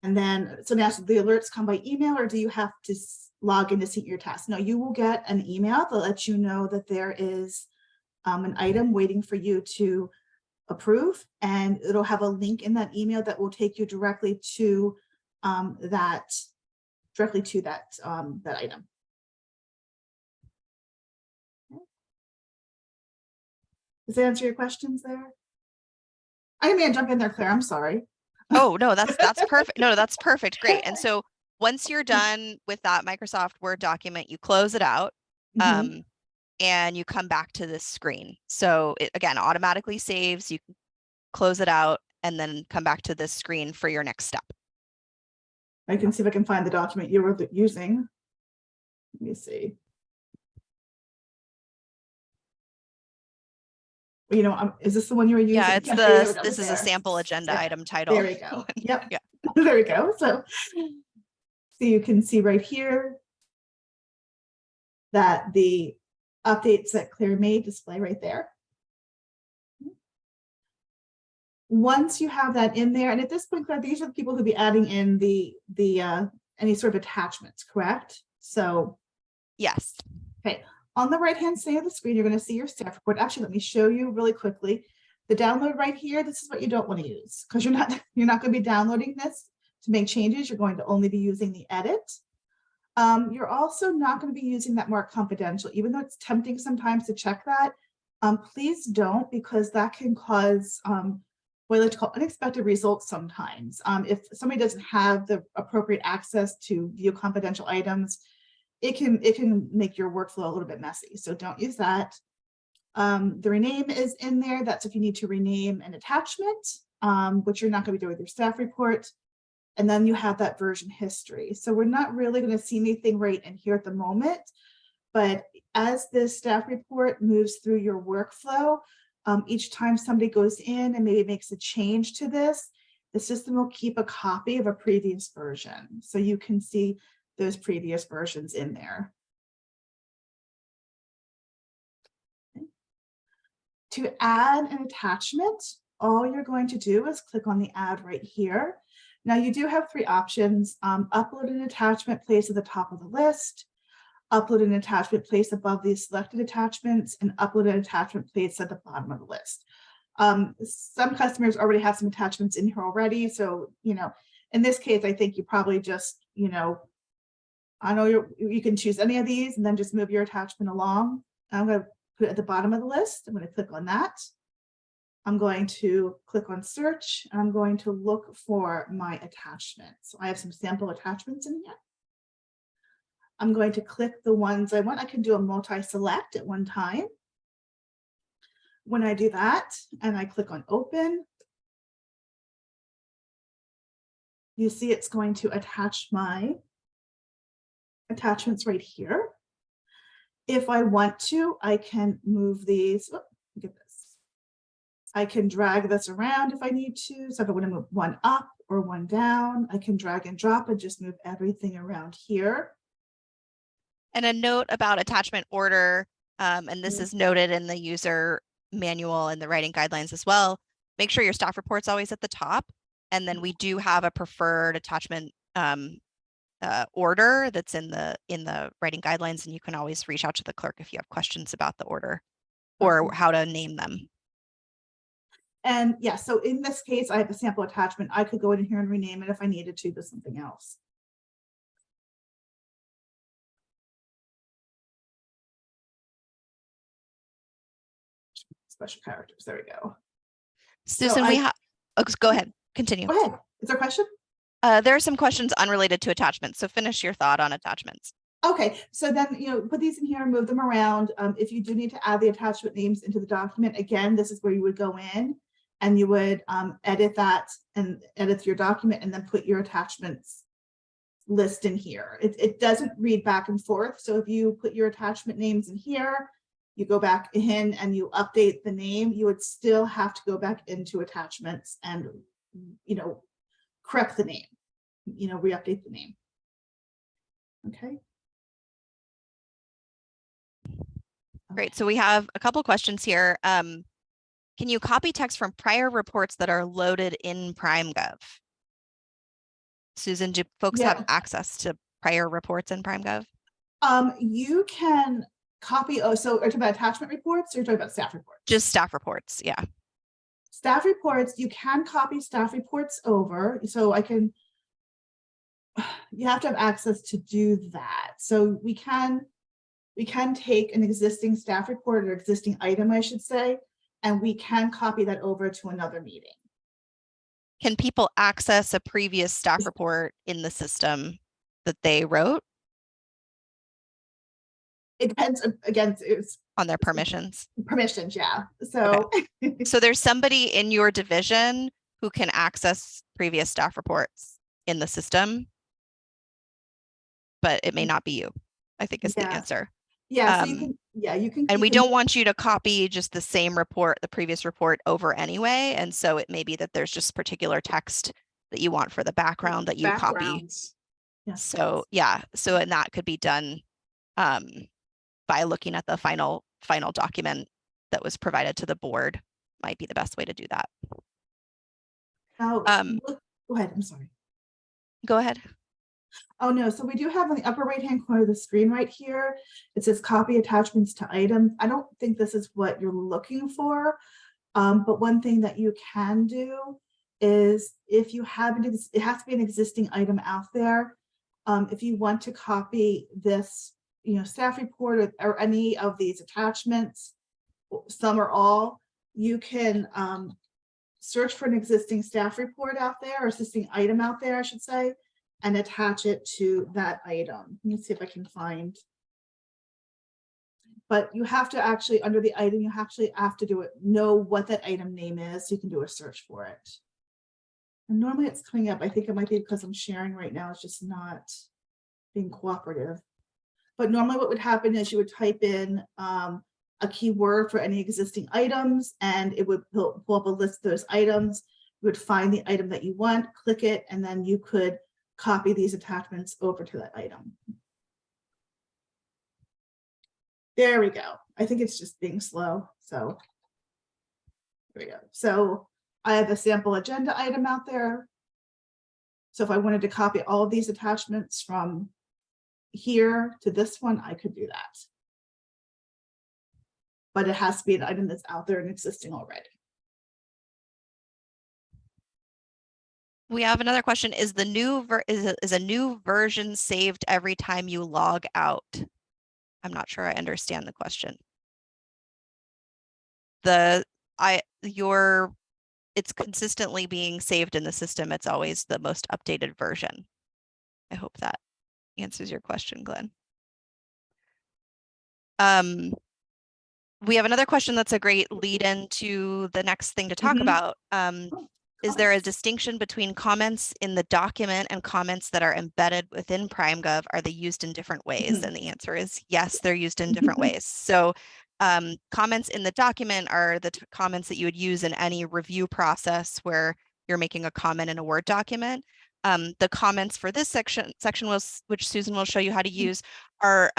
And then, so now the alerts come by email, or do you have to log in to see your task? No, you will get an email that lets you know that there is an item waiting for you to approve, and it'll have a link in that email that will take you directly to that item. Okay. Does that answer your questions there? I didn't mean to jump in there, Claire. I'm sorry. Oh, no, that's perfect. No, that's perfect. Great. And so once you're done with that Microsoft Word document, you close it out. Mhm. And you come back to this screen. So it again automatically saves, you can close it out and then come back to this screen for your next step. I can see if I can find the document you were using. Let me see. You know, is this the one you were using? Yeah, it's there we go, this is a there. sample agenda Yeah, item title. There we go. Yep. Yeah. There we go. So you can see right here that the updates that Claire made display right there. Once you have that in there, and at this point, Claire, these are the people who'll be adding in the any sort of attachments, correct? So yes. Okay, on the right-hand side of the screen, you're going to see your staff report. Actually, let me show you really quickly. The download right here, this is what you don't want to use, because you're not going to be downloading this to make changes. You're going to only be using the edit. You're also not going to be using that mark confidential, even though it's tempting sometimes to check that. Please don't, because that can cause what I like to call unexpected results sometimes. If somebody doesn't have the appropriate access to view confidential items, it can make your workflow a little bit messy. So don't use that. The rename is in there. That's if you need to rename an attachment, which you're not going to be doing with your staff report. And then you have that version history. So we're not really going to see anything right in here at the moment, but as this staff report moves through your workflow, each time somebody goes in and maybe makes a change to this, the system will keep a copy of a previous version. So you can see those previous versions in there. Okay. To add an attachment, all you're going to do is click on the add right here. Now you do have three options: upload an attachment placed at the top of the list, upload an attachment placed above the selected attachments, and upload an attachment placed at the bottom of the list. Some customers already have some attachments in here already. So, in this case, I think you probably just, I know you can choose any of these and then just move your attachment along. I'm going to put it at the bottom of the list. I'm going to click on that. I'm going to click on search, and I'm going to look for my attachment. So I have some sample attachments in here. I'm going to click the ones I want. I can do a multi-select at one time. When I do that and I click on open, you see it's going to attach my attachments right here. If I want to, I can move these. Oh, look at this. I can drag this around if I need to. So if I want to move one up or one down, I can drag and drop and just move everything around here. And a note about attachment order, and this is noted in the user manual and the writing guidelines as well. Make sure your staff report's always at the top. And then we do have a preferred attachment order that's in the writing guidelines, and you can always reach out to the clerk if you have questions about the order or Okay. how to name them. And yeah, so in this case, I have a sample attachment. I could go in here and rename it if I needed to something else. Special characters, there we go. Susan, go ahead, continue. Go ahead, is there a question? There are some questions unrelated to attachments, so finish your thought on attachments. Okay, so then, put these in here and move them around. If you do need to add the attachment names into the document, again, this is where you would go in and you would edit that and edit your document and then put your attachments list in here. It doesn't read back and forth. So if you put your attachment names in here, you go back in and you update the name, you would still have to go back into attachments and, correct the name, re-update the name. Okay. Great. So we have a couple questions here. Can you copy text from prior reports that are loaded in PrimeGov? Susan, do folks have access to prior reports in PrimeGov? You can copy. So are you talking about attachment reports or are you talking about staff reports? Just staff reports. Yeah. Staff reports, you can copy staff reports over. So you have to have access to do that. So we can take an existing staff report or existing item, I should say, and we can copy that over to another meeting. Can people access a previous staff report in the system that they wrote? It depends, again, it's on their permissions. Permissions, yeah. So, okay. So there's somebody in your division who can access previous staff reports in the system, but it may not be you, I think is the answer. Yeah, so you can. And we don't want you to copy just the same report, the previous report over anyway. And so it may be that there's just particular text that you want for the background that you copy. Yes. So yeah, so and that could be done by looking at the final document that was provided to the board might be the best way to do that. Go ahead, I'm sorry. Go ahead. Oh no, so we do have on the upper right-hand corner of the screen right here, it says copy attachments to items. I don't think this is what you're looking for, but one thing that you can do is if you have it has to be an existing item out there. If you want to copy this, staff report or any of these attachments, some or all, you can search for an existing staff report out there or existing item out there, I should say, and attach it to that item. Let me see if I can find. But you have to actually, under the item, you actually have to know what that item name is, so you can do a search for it. And normally it's coming up. I think it might be because I'm sharing right now. It's just not being cooperative. But normally what would happen is you would type in a keyword for any existing items, and it would pull up a list of those items. You would find the item that you want, click it, and then you could copy these attachments over to that item. There we go. I think it's just being slow. So there we go. So I have a sample agenda item out there. So if I wanted to copy all of these attachments from here to this one, I could do that. But it has to be an item that's out there and existing already. We have another question. Is the new is a new version saved every time you log out? I'm not sure I understand the question. It's consistently being saved in the system. It's always the most updated version. I hope that answers your question, Glenn. We have another question that's a great lead into the next thing to talk about. Is there a distinction between comments in the document and comments that are embedded within PrimeGov? Are they used in different ways? And the answer is yes, they're used in different ways. So comments in the document are the comments that you would use in any review process where you're making a comment in a Word document. The comments for this section which Susan will show you how to use, are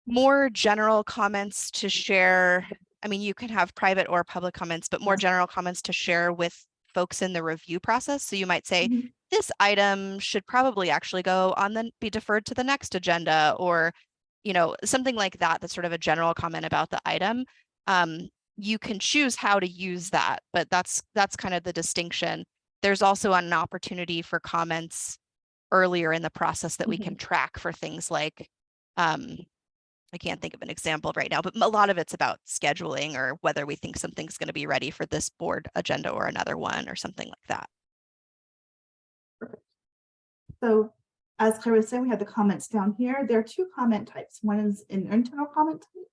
more general comments to share. I mean, you can have private or public comments, but more general comments to share with folks in the review process. So you might say, this item should probably actually go on then be deferred to the next agenda, or, you know, something like that. That's sort of a general comment about the item. You can choose how to use that, but that's kind of the distinction. There's also an opportunity for comments earlier in the process that we can track for things like, I can't think of an example right now, but a lot of it's about scheduling or whether we think something's going to be ready for this board agenda or another one or something like that. So as Claire was saying, we have the comments down here. There are two comment types. One is an internal comment type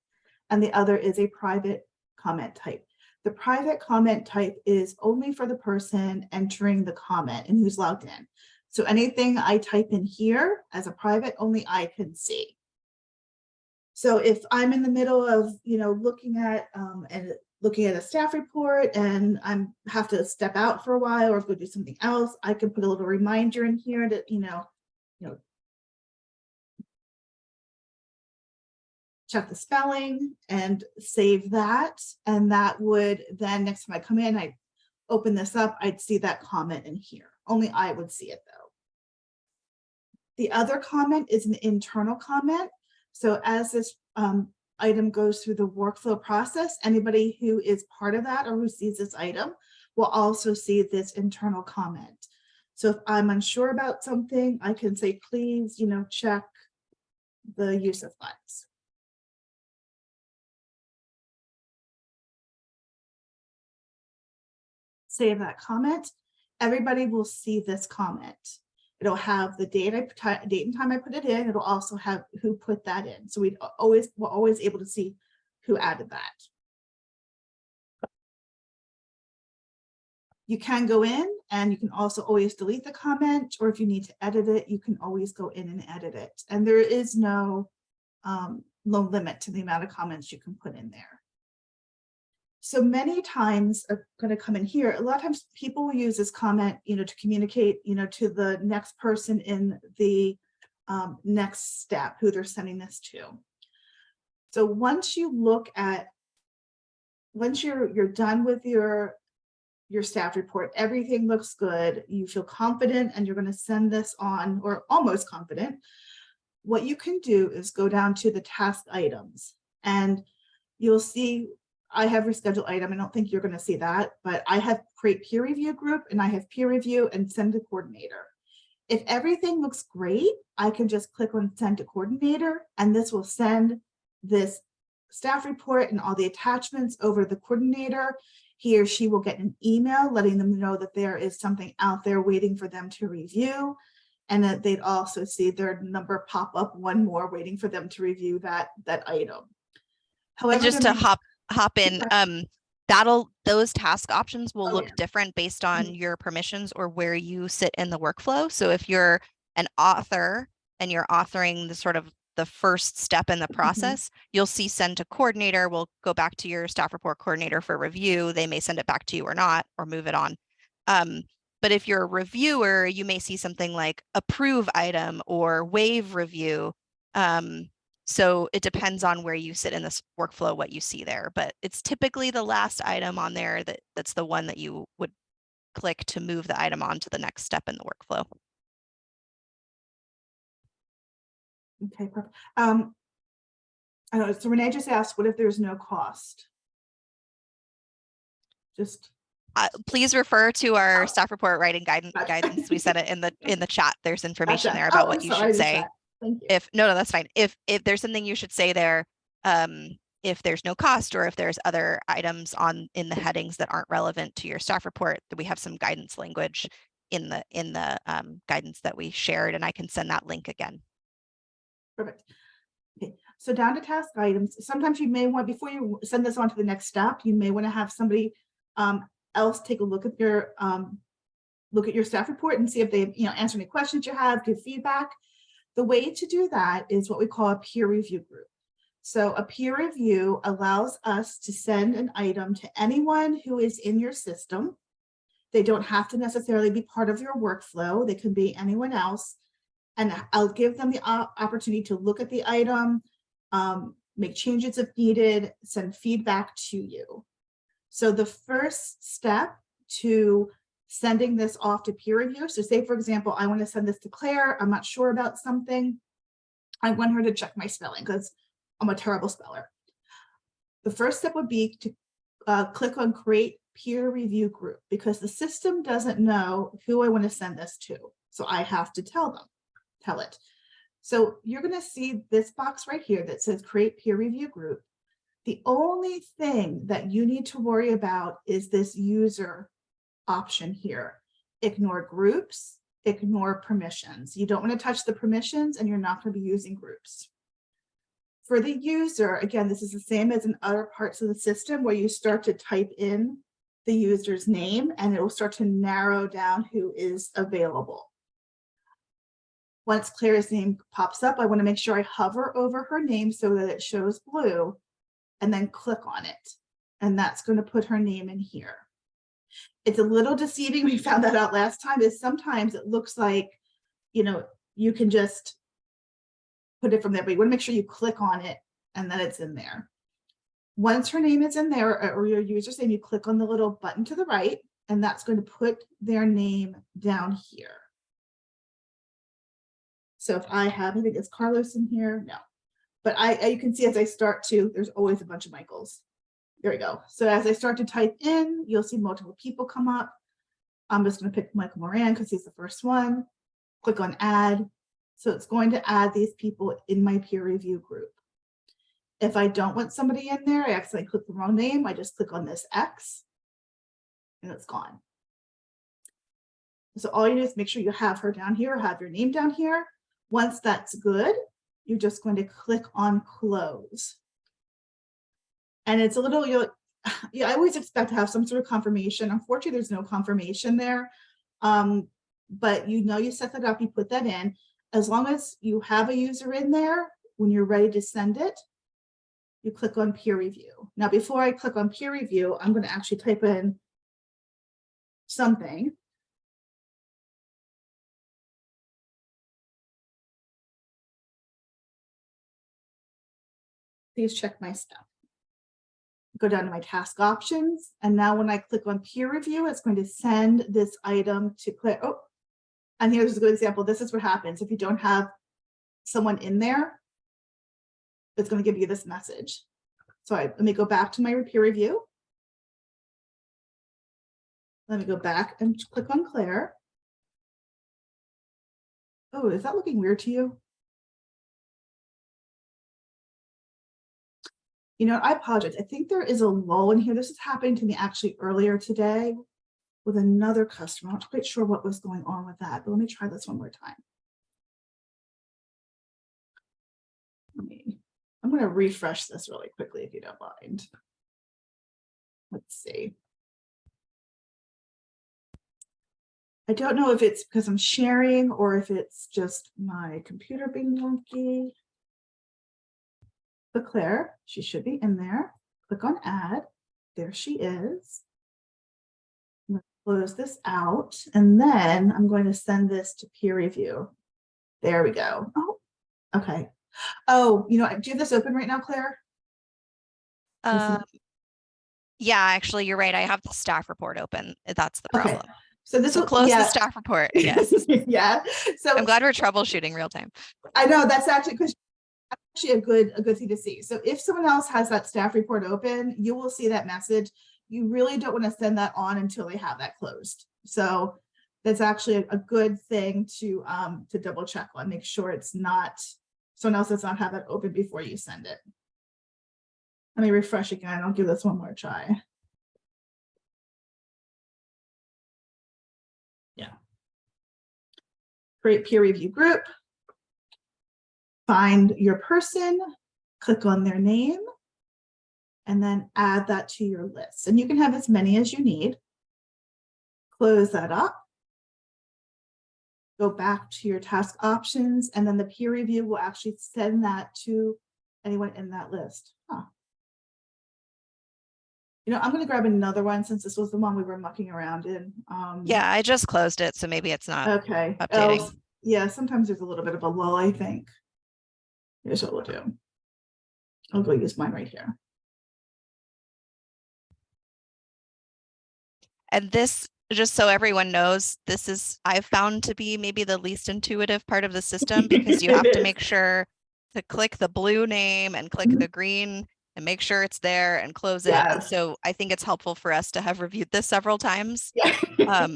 and the other is a private comment type. The private comment type is only for the person entering the comment and who's logged in. So anything I type in here as a private, only I can see. So if I'm in the middle of, you know, looking at a staff report and I have to step out for a while or go do something else, I can put a little reminder in here that, you know, check the spelling and save that. And that would then next time I come in, I open this up, I'd see that comment in here. Only I would see it though. The other comment is an internal comment. So as this item goes through the workflow process, anybody who is part of that or who sees this item will also see this internal comment. So if I'm unsure about something, I can say, please, you know, check the use of funds. Save that comment. Everybody will see this comment. It'll have the date and time I put it in. It'll also have who put that in. So we're always able to see who added that. You can go in and you can also always delete the comment, or if you need to edit it, you can always go in and edit it. And there is no limit to the amount of comments you can put in there. So many times are going to come in here. A lot of times people will use this comment, you know, to communicate, you know, to the next person in the next step who they're sending this to. So once you look at, once you're done with your staff report, everything looks good, you feel confident and you're going to send this on, or almost confident, what you can do is go down to the task items and you'll see I have reschedule item. I don't think you're going to see that, but I have create peer review group and I have peer review and send to coordinator. If everything looks great, I can just click on send to coordinator and this will send this staff report and all the attachments over to the coordinator. He or she will get an email letting them know that there is something out there waiting for them to review, and that they'd also see their number pop up one more waiting for them to review that item. However, Just to hop in, those task options will look different based on your permissions or where you sit in the workflow. So if you're an author and you're authoring the sort of the first step in the process, you'll see send to coordinator. Will go back to your staff report coordinator for review. They may send it back to you or not, or move it on. But if you're a reviewer, you may see something like approve item or waive review. So it depends on where you sit in this workflow, what you see there, but it's typically the last item on there that's the one that you would click to move the item on to the next step in the workflow. Okay, perfect. I know, so Renee just asked, what if there's no cost? Just please refer to our staff report writing guidance. We said it in the chat. There's information there about what you should say. Thank you. If no, that's fine. If there's something you should say there, if there's no cost or if there's other items in the headings that aren't relevant to your staff report, that we have some guidance language in the guidance that we shared, and I can send that link again. Perfect. Okay, so down to task items. Sometimes you may want, before you send this on to the next step, you may want to have somebody else take a look at your staff report and see if they answer any questions you have, give feedback. The way to do that is what we call a peer review group. So a peer review allows us to send an item to anyone who is in your system. They don't have to necessarily be part of your workflow. They can be anyone else. And I'll give them the opportunity to look at the item, make changes if needed, send feedback to you. So the first step to sending this off to peer review. So say, for example, I want to send this to Claire. I'm not sure about something. I want her to check my spelling because I'm a terrible speller. The first step would be to click on create peer review group, because the system doesn't know who I want to send this to. So I have to tell it. So you're going to see this box right here that says create peer review group. The only thing that you need to worry about is this user option here. Ignore groups, ignore permissions. You don't want to touch the permissions, and you're not going to be using groups. For the user, again, this is the same as in other parts of the system where you start to type in the user's name and it will start to narrow down who is available. Once Claire's name pops up, I want to make sure I hover over her name so that it shows blue and then click on it. And that's going to put her name in here. It's a little deceiving. We found that out last time, is sometimes it looks like, you know, you can just put it from there, but you want to make sure you click on it and then it's in there. Once her name is in there, or your user's name, you click on the little button to the right, and that's going to put their name down here. So if I have, I think it's Carlos in here, no. But you can see as I start to, there's always a bunch of Michaels. There we go. So as I start to type in, you'll see multiple people come up. I'm just going to pick Michael Moran because he's the first one. Click on add. So it's going to add these people in my peer review group. If I don't want somebody in there, I accidentally click the wrong name. I just click on this X and it's gone. So all you do is make sure you have her down here, have your name down here. Once that's good, you're just going to click on close. And it's a little, I always expect to have some sort of confirmation. Unfortunately, there's no confirmation there. But you know, you set that up, you put that in. As long as you have a user in there, when you're ready to send it, you click on peer review. Now, before I click on peer review, I'm going to actually type in something. Please check my stuff. Go down to my task options. And now when I click on peer review, it's going to send this item to Claire. Oh, and here's a good example. This is what happens if you don't have someone in there. It's going to give you this message. So let me go back to my peer review. Let me go back and click on Claire. Oh, is that looking weird to you? You know, I apologize. I think there is a lull in here. This is happening to me actually earlier today with another customer. I'm not quite sure what was going on with that, but let me try this one more time. I'm going to refresh this really quickly if you don't mind. Let's see. I don't know if it's because I'm sharing or if it's just my computer being wonky. But Claire, she should be in there. Click on add. There she is. I'm going to close this out, and then I'm going to send this to peer review. There we go. Oh, okay. Oh, you know, do you have this open right now, Claire? Yeah, actually, you're right. I have the staff report open. That's the problem. Okay. So this will close the staff report. Yes. Yeah. So I'm glad we're troubleshooting real time. I know that's actually a good thing to see. So if someone else has that staff report open, you will see that message. You really don't want to send that on until they have that closed. So that's actually a good thing to double check on. Make sure it's not someone else does not have it open before you send it. Let me refresh again. I'll give this one more try. Yeah. Create peer review group. Find your person, click on their name, and then add that to your list. And you can have as many as you need. Close that up. Go back to your task options, and then the peer review will actually send that to anyone in that list. You know, I'm going to grab another one since this was the one we were mucking around in. Yeah, I just closed it, so maybe it's not okay. updating. Oh, yeah, sometimes there's a little bit of a lull, I think. Here's what we'll do. I'll go use mine right here. And this just so everyone knows, this is, I've found to be maybe the least intuitive part of the system because you It have to is. make sure to click the blue name and click Mhm. the green and make sure it's there and close it. And Yes. so I think it's helpful for us to have reviewed this several times Yeah.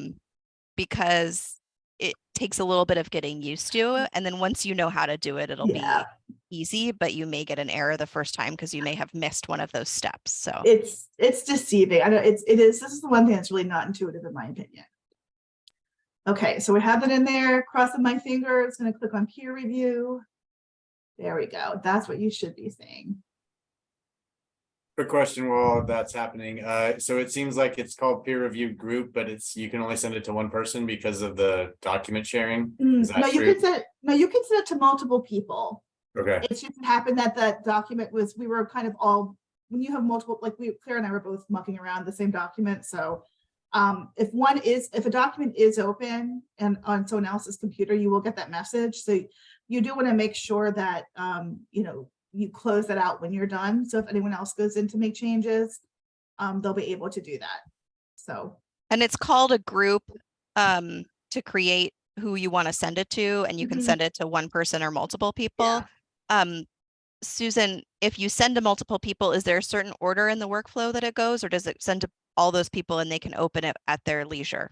because it takes a little bit of getting used to. And then once you know how to do it, it'll Yeah. be easy, but you may get an error the first time because you may have missed one of those steps. So It's deceiving. I know it is. This is the one thing that's really not intuitive in my opinion. Okay, so we have that in there. Crossing my fingers, going to click on peer review. There we go. That's what you should be seeing. Quick question while that's happening. So it seems like it's called peer review group, but you can only send it to one person because of the document sharing. Is No, that you true? can send it to multiple people. Okay. It just happened that that document was, we were kind of all, when you have multiple, like Claire and I were both mucking around the same document. So if a document is open and on someone else's computer, you will get that message. So you do want to make sure that, you close that out when you're done. So if anyone else goes in to make changes, they'll be able to do that. So. and it's called a group to create who you want to send it to, and you can send it to one person or multiple people. Susan, if you send to multiple people, is there a certain order in the workflow that it goes, or does it send to all those people and they can open it at their leisure?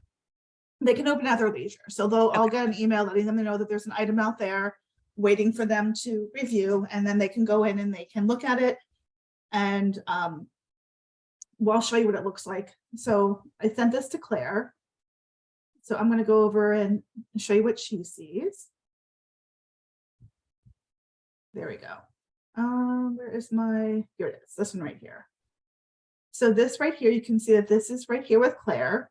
They can open at their leisure. So I'll get an email letting them know that there's an item out there waiting for them to review, and then they can go in and they can look at it. And well, I'll show you what it looks like. So I sent this to Claire. So I'm going to go over and show you what she sees. There we go. Where is here it is, this one right here. So this right here, you can see that this is right here with Claire.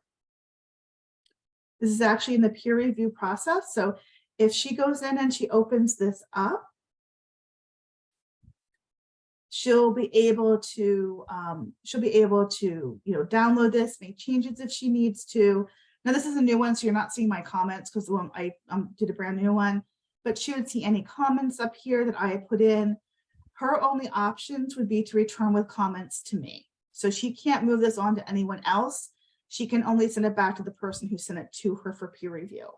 This is actually in the peer review process. So if she goes in and she opens this up, she'll be able to download this, make changes if she needs to. Now this is a new one, so you're not seeing my comments because the one I did a brand new one, but she would see any comments up here that I put in. Her only options would be to return with comments to me. So she can't move this on to anyone else. She can only send it back to the person who sent it to her for peer review.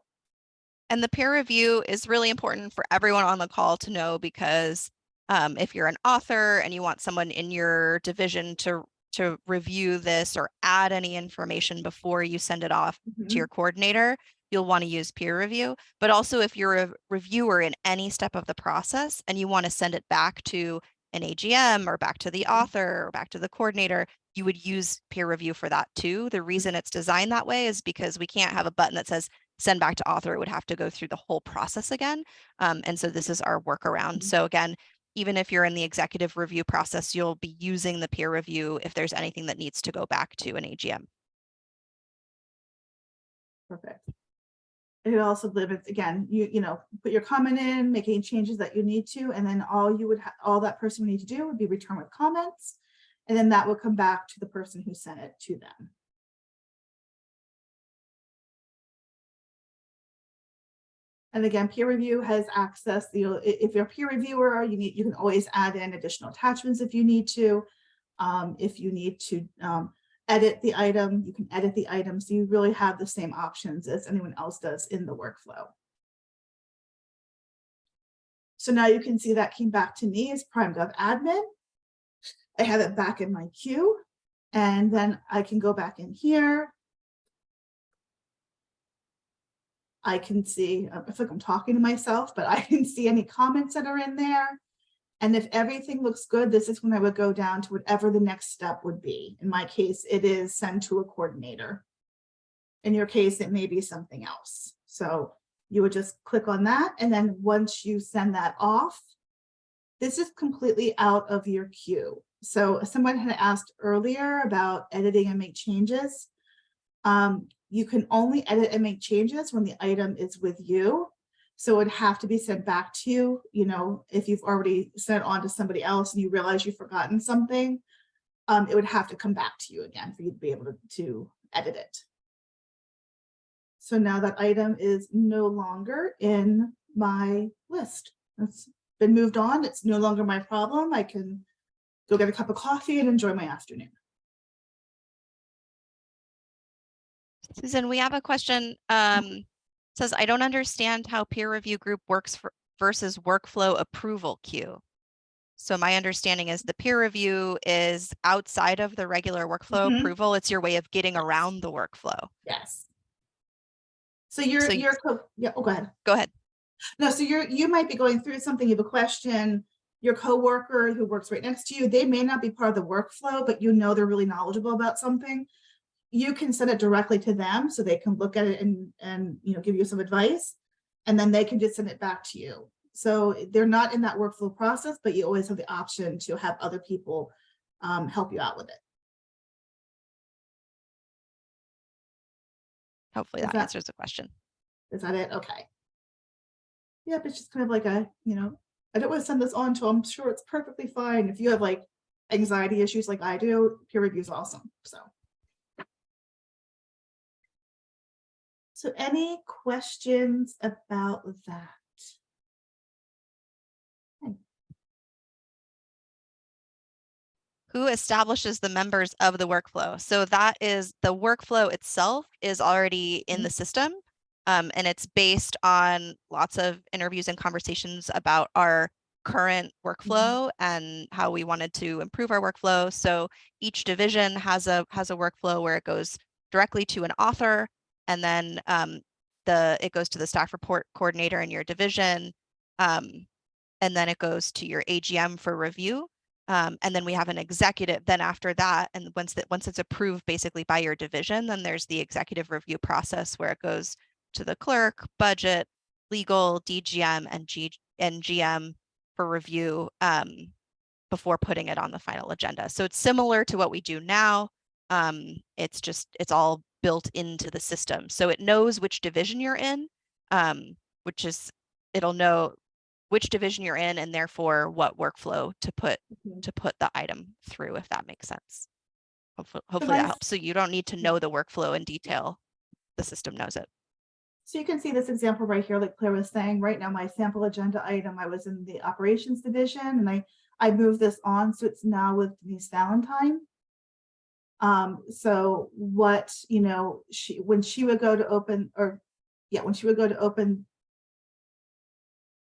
And the peer review is really important for everyone on the call to know, because if you're an author and you want someone in your division to review this or add any information before you send it off to your coordinator, you'll want to use peer review. But also if you're a reviewer in any step of the process and you want to send it back to an AGM or back to the author or back to the coordinator, you would use peer review for that too. The reason it's designed that way is because we can't have a button that says send back to author. It would have to go through the whole process again. And so this is our workaround. So again, even if you're in the executive review process, you'll be using the peer review if there's anything that needs to go back to an AGM. Perfect. It also limits, again, you put your comment in, make any changes that you need to, and then all that person would need to do would be return with comments, and then that will come back to the person who sent it to them. And again, peer review has access. If you're a peer reviewer, you can always add in additional attachments if you need to. If you need to edit the item, you can edit the item. So you really have the same options as anyone else does in the workflow. So now you can see that came back to me as PrimeGov admin. I have it back in my queue, and then I can go back in here. I can see, I feel like I'm talking to myself, but I can see any comments that are in there. And if everything looks good, this is when I would go down to whatever the next step would be. In my case, it is send to a coordinator. In your case, it may be something else. So you would just click on that. And then once you send that off, this is completely out of your queue. So someone had asked earlier about editing and make changes. You can only edit and make changes when the item is with you. So it would have to be sent back to you. If you've already sent it on to somebody else and you realize you've forgotten something, it would have to come back to you again for you to be able to edit it. So now that item is no longer in my list. It's been moved on. It's no longer my problem. I can go get a cup of coffee and enjoy my afternoon. Susan, we have a question. Says, I don't understand how peer review group works versus workflow approval queue. So my understanding is the peer review is outside of the regular workflow Mhm. approval. It's your way of getting around the workflow. Yes. So you're, So yeah, oh, go ahead. Go ahead. No, so you might be going through something, you have a question, your coworker who works right next to you, they may not be part of the workflow, but you know they're really knowledgeable about something. You can send it directly to them so they can look at it and give you some advice, and then they can just send it back to you. So they're not in that workflow process, but you always have the option to have other people help you out with it. Hopefully that answers the question. Is that it? Okay. Yep, it's just kind of like I don't want to send this on until I'm sure it's perfectly fine. If you have like anxiety issues like I do, peer review is awesome. So any questions about that? Who establishes the members of the workflow? So that is the workflow itself is already in the system. And it's based on lots of interviews and conversations about our current workflow and how we wanted to improve our workflow. So each division has a workflow where it goes directly to an author, and then it goes to the staff report coordinator in your division, and then it goes to your AGM for review. And then we have an executive, then after that, and once it's approved basically by your division, then there's the executive review process where it goes to the clerk, budget, legal, DGM, and GM for review before putting it on the final agenda. So it's similar to what we do now. It's all built into the system. So it knows which division you're in, it'll know which division you're in and therefore what workflow to put the item through, if that makes sense. Hopefully that helps. So you don't need to know the workflow in detail. The system knows it. So you can see this example right here, like Claire was saying, right now my sample agenda item, I was in the operations division and I moved this on, so it's now with Denise Valentine. So what, when she would go to open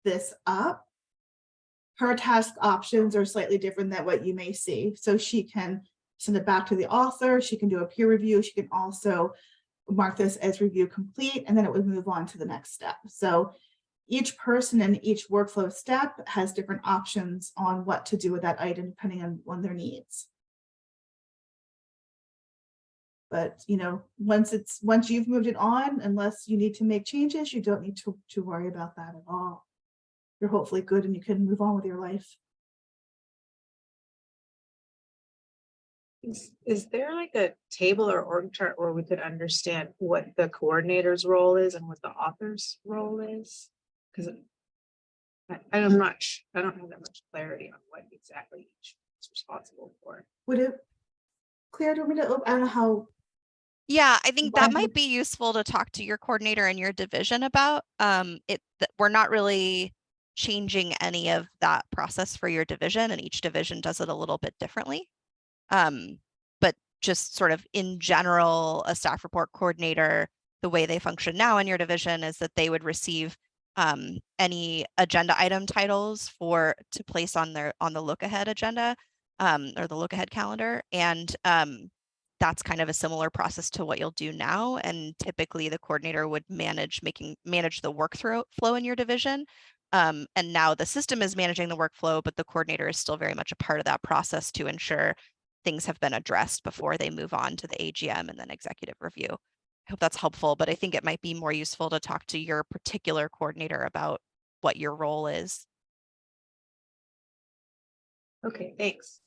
this up, her task options are slightly different than what you may see. So she can send it back to the author, she can do a peer review, she can also mark this as review complete, and then it would move on to the next step. So each person in each workflow step has different options on what to do with that item depending on their needs. But once you've moved it on, unless you need to make changes, you don't need to worry about that at all. You're hopefully good and you can move on with your life. Is there like a table or org chart where we could understand what the coordinator's role is and what the author's role is? Because I don't have that much clarity on what exactly each is responsible for. Would it, Claire, do you want me to, I don't know how. Yeah, I think that might be useful to talk to your coordinator and your division about. We're not really changing any of that process for your division, and each division does it a little bit differently. But just sort of in general, a staff report coordinator, the way they function now in your division is that they would receive any agenda item titles to place on the look ahead agenda or the look ahead calendar. And that's kind of a similar process to what you'll do now. And typically the coordinator would manage the workflow in your division. And now the system is managing the workflow, but the coordinator is still very much a part of that process to ensure things have been addressed before they move on to the AGM and then executive review. I hope that's helpful, but I think it might be more useful to talk to your particular coordinator about what your role is. Okay, thanks.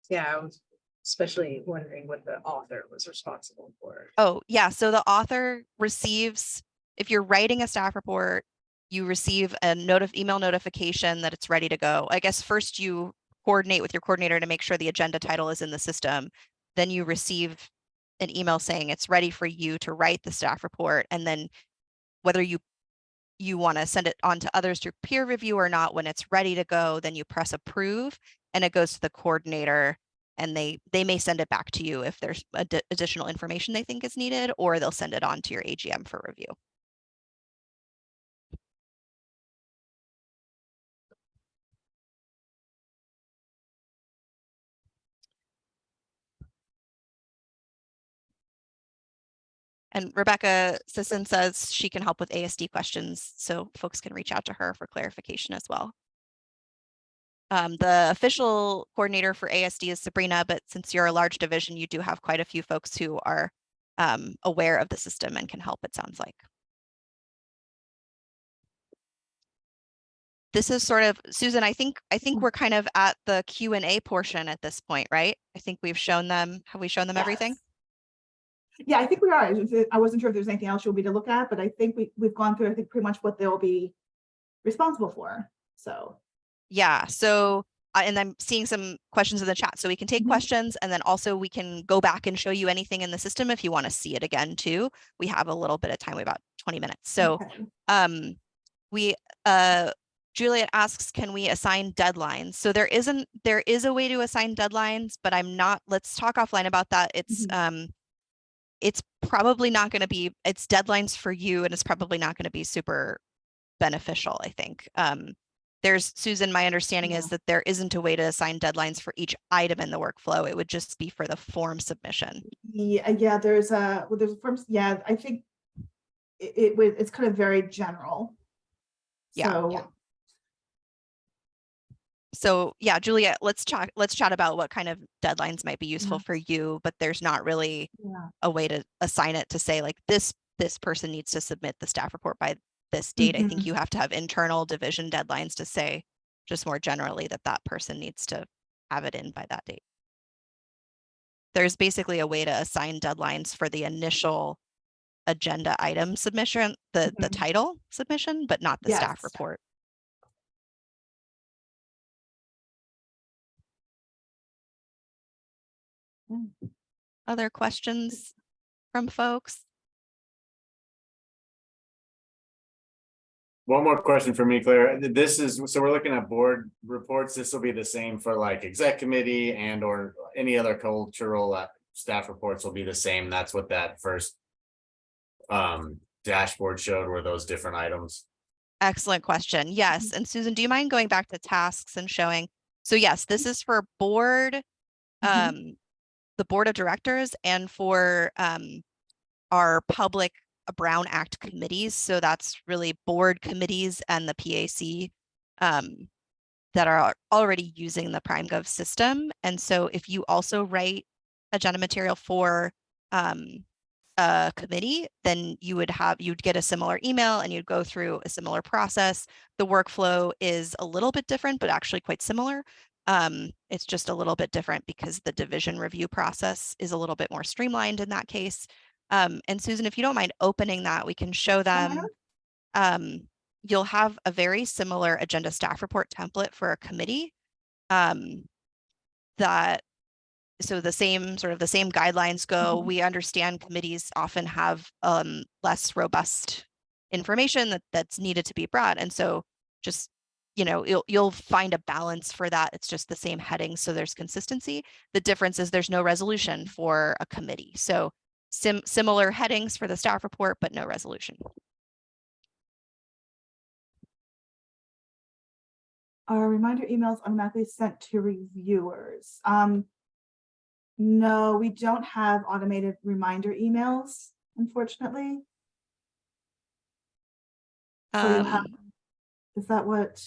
Yeah, I was especially wondering what the author was responsible for. Oh, yeah. So the author receives, if you're writing a staff report, you receive a email notification that it's ready to go. I guess first you coordinate with your coordinator to make sure the agenda title is in the system. Then you receive an email saying it's ready for you to write the staff report. And then whether you want to send it on to others through peer review or not, when it's ready to go, then you press approve and it goes to the coordinator and they may send it back to you if there's additional information they think is needed, or they'll send it on to your AGM for review. And Rebecca Sisson says she can help with ASD questions, so folks can reach out to her for clarification as well. The official coordinator for ASD is Sabrina, but since you're a large division, you do have quite a few folks who are aware of the system and can help, it sounds like. This is sort of, Susan, I think we're kind of at the Q&A portion at this point, right? I think we've shown them, have we shown them everything? Yeah, I think we are. I wasn't sure if there's anything else you want me to look at, but I think we've gone through, I think, pretty much what they'll be responsible for. So yeah, so and I'm seeing some questions in the chat, so we can take questions, and then also we can go back and show you anything in the system if you want to see it again too. We have a little bit of time, we have about 20 minutes. So Juliet asks, can we assign deadlines? So there is a way to assign deadlines, but let's talk offline about that. It's probably not going to be, it's deadlines for you, and it's probably not going to be super beneficial, I think. Susan, my understanding is that there isn't a way to assign deadlines for each item in the workflow. It would just be for the form submission. Yeah, there's a form. Yeah, I think it's kind of very general. Yeah. So yeah, Juliet, let's chat about what kind of deadlines might be useful for you, but there's not really a way to assign it to say like this person needs to submit the staff report by this date. I think you have to have internal division deadlines to say just more generally that person needs to have it in by that date. There's basically a way to assign deadlines for the initial agenda item submission, the title submission, but not the staff report. Other questions from folks? One more question for me, Claire. So we're looking at board reports. This will be the same for like exec committee and or any other cultural staff reports will be the same. That's what that first dashboard showed, were those different items. Excellent question. Yes. And Susan, do you mind going back to tasks and showing? So yes, this is for board, the board of directors, and for our public Brown Act committees. So that's really board committees and the PAC that are already using the PrimeGov system. And so if you also write agenda material for a committee, then you'd get a similar email and you'd go through a similar process. The workflow is a little bit different, but actually quite similar. It's just a little bit different because the division review process is a little bit more streamlined in that case. And Susan, if you don't mind opening that, we can show them. You'll have a very similar agenda staff report template for a committee. So the same guidelines go. We understand committees often have less robust information that's needed to be brought. And so just, you'll find a balance for that. It's just the same heading, so there's consistency. The difference is there's no resolution for a committee. So similar headings for the staff report, but no resolution. Are reminder emails automatically sent to reviewers? No, we don't have automated reminder emails, unfortunately. So is that what?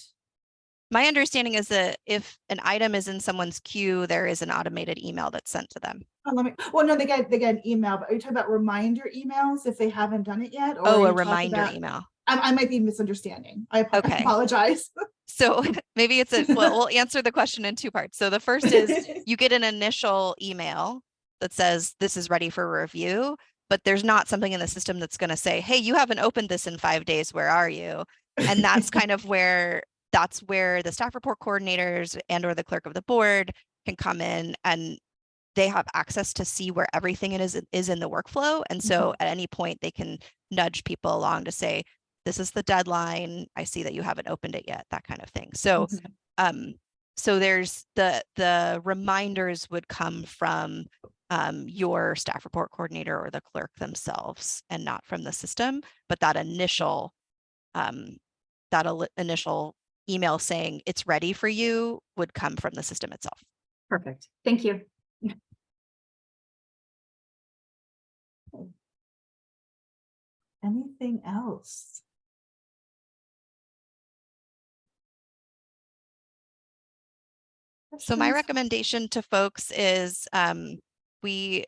My understanding is that if an item is in someone's queue, there is an automated email that's sent to them. Well, no, they get an email, but are you talking about reminder emails if they haven't done it yet? Or oh, a reminder email. I might be misunderstanding. I apologize. So maybe we'll answer the question in two parts. So the first is you get an initial email that says this is ready for review, but there's not something in the system that's going to say, hey, you haven't opened this in 5 days. Where are you? And that's kind of where the staff report coordinators and or the clerk of the board can come in, and they have access to see where everything is in the workflow. And so at any point they can nudge people along to say, this is the deadline. I see that you haven't opened it yet, that kind of thing. So So there's the reminders would come from your staff report coordinator or the clerk themselves and not from the system, but that initial initial email saying it's ready for you would come from the system itself. Perfect. Thank you. Anything else? So my Questions? recommendation to folks is the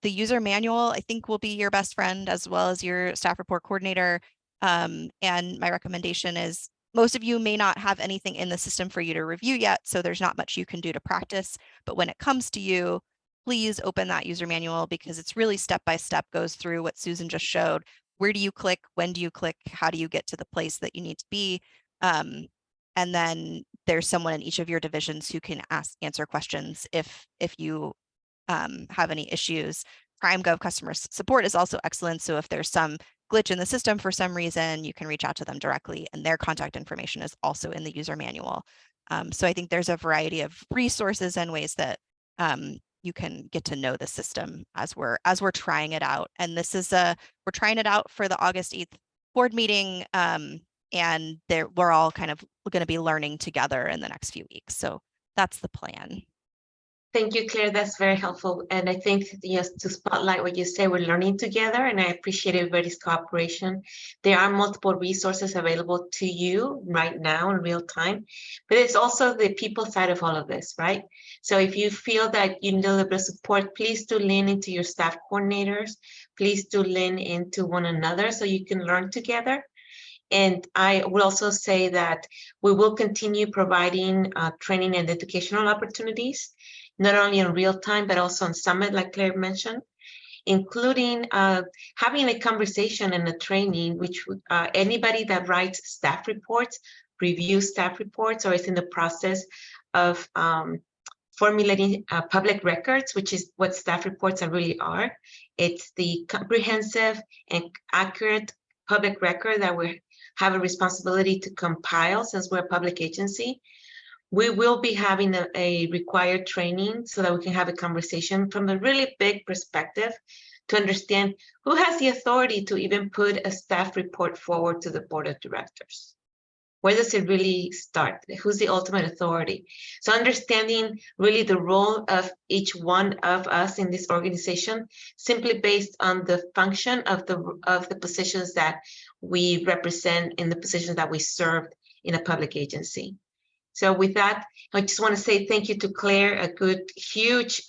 user manual, I think, will be your best friend as well as your staff report coordinator. And my recommendation is most of you may not have anything in the system for you to review yet, so there's not much you can do to practice. But when it comes to you, please open that user manual because it's really step by step goes through what Susan just showed. Where do you click? When do you click? How do you get to the place that you need to be? And then there's someone in each of your divisions who can answer questions if you have any issues. PrimeGov customer support is also excellent. So if there's some glitch in the system for some reason, you can reach out to them directly, and their contact information is also in the user manual. So I think there's a variety of resources and ways that you can get to know the system as we're trying it out. And this is we're trying it out for the August 8th board meeting. And we're all kind of going to be learning together in the next few weeks. So that's the plan. Thank you, Claire. That's very helpful. And I think just to spotlight what you say, we're learning together, and I appreciate everybody's cooperation. There are multiple resources available to you right now in real time, but it's also the people side of all of this, right? So if you feel that you need a little bit of support, please do lean into your staff coordinators. Please do lean into one another so you can learn together. And I will also say that we will continue providing training and educational opportunities, not only in real time, but also on Summit, like Claire mentioned, including having a conversation and a training, which anybody that writes staff reports, reviews staff reports, or is in the process of formulating public records, which is what staff reports really are. It's the comprehensive and accurate public record that we have a responsibility to compile since we're a public agency. We will be having a required training so that we can have a conversation from a really big perspective to understand who has the authority to even put a staff report forward to the board of directors. Where does it really start? Who's the ultimate authority? So understanding really the role of each one of us in this organization, simply based on the function of the positions that we represent in the positions that we serve in a public agency. So with that, I just want to say thank you to Claire, a good, huge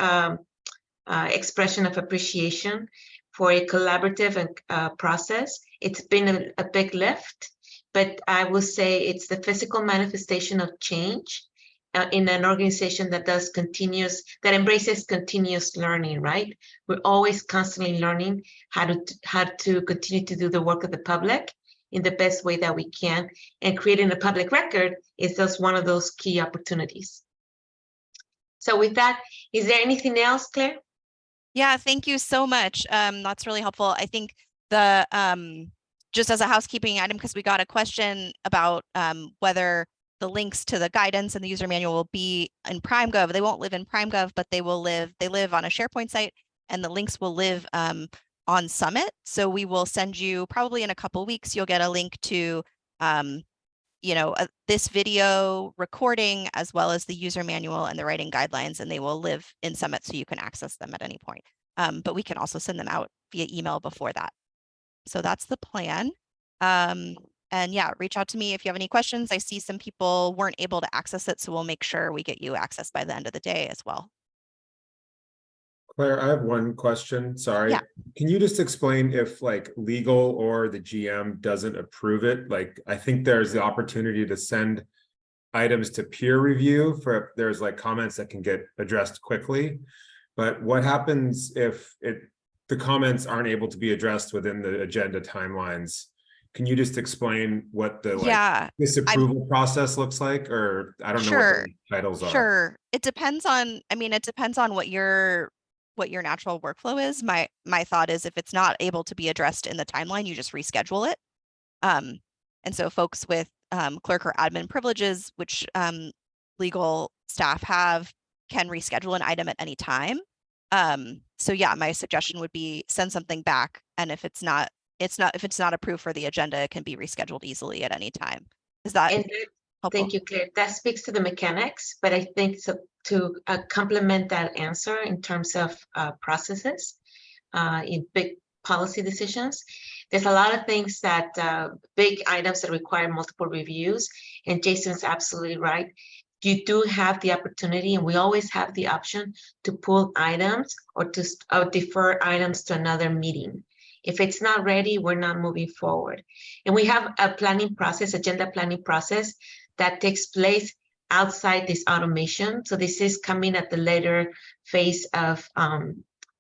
expression of appreciation for a collaborative process. It's been a big lift, but I will say it's the physical manifestation of change in an organization that embraces continuous learning, right? We're always constantly learning how to continue to do the work of the public in the best way that we can, and creating a public record is just one of those key opportunities. So with that, is there anything else, Claire? Yeah, thank you so much. That's really helpful. I think the just as a housekeeping item, because we got a question about whether the links to the guidance and the user manual will be in PrimeGov. They won't live in PrimeGov, but they live on a SharePoint site, and the links will live on Summit. So we will send you probably in a couple weeks, you'll get a link to this video recording as well as the user manual and the writing guidelines, and they will live in Summit so you can access them at any point. But we can also send them out via email before that. So that's the plan. And yeah, reach out to me if you have any questions. I see some people weren't able to access it, so we'll make sure we get you access by the end of the day as well. Claire, I have one question. Sorry. Yeah. Can you just explain if like legal or the GM doesn't approve it? Like, I think there's the opportunity to send items to peer review for if there's like comments that can get addressed quickly. But what happens if the comments aren't able to be addressed within the agenda timelines? Can you just explain what the disapproval process looks like? Or I don't know what the titles are. Sure. It depends on what your natural workflow is. My thought is if it's not able to be addressed in the timeline, you just reschedule it. And so folks with clerk or admin privileges, which legal staff have can reschedule an item at any time. So yeah, my suggestion would be send something back, and if it's not approved for the agenda, it can be rescheduled easily at any time. Is that And helpful? thank you, Claire. That speaks to the mechanics, but I think so to complement that answer in terms of processes in big policy decisions. There's a lot of things that big items that require multiple reviews, and Jason's absolutely right. You do have the opportunity, and we always have the option to pull items or to defer items to another meeting. If it's not ready, we're not moving forward. And we have a planning process, agenda planning process that takes place outside this automation. So this is coming at the later phase of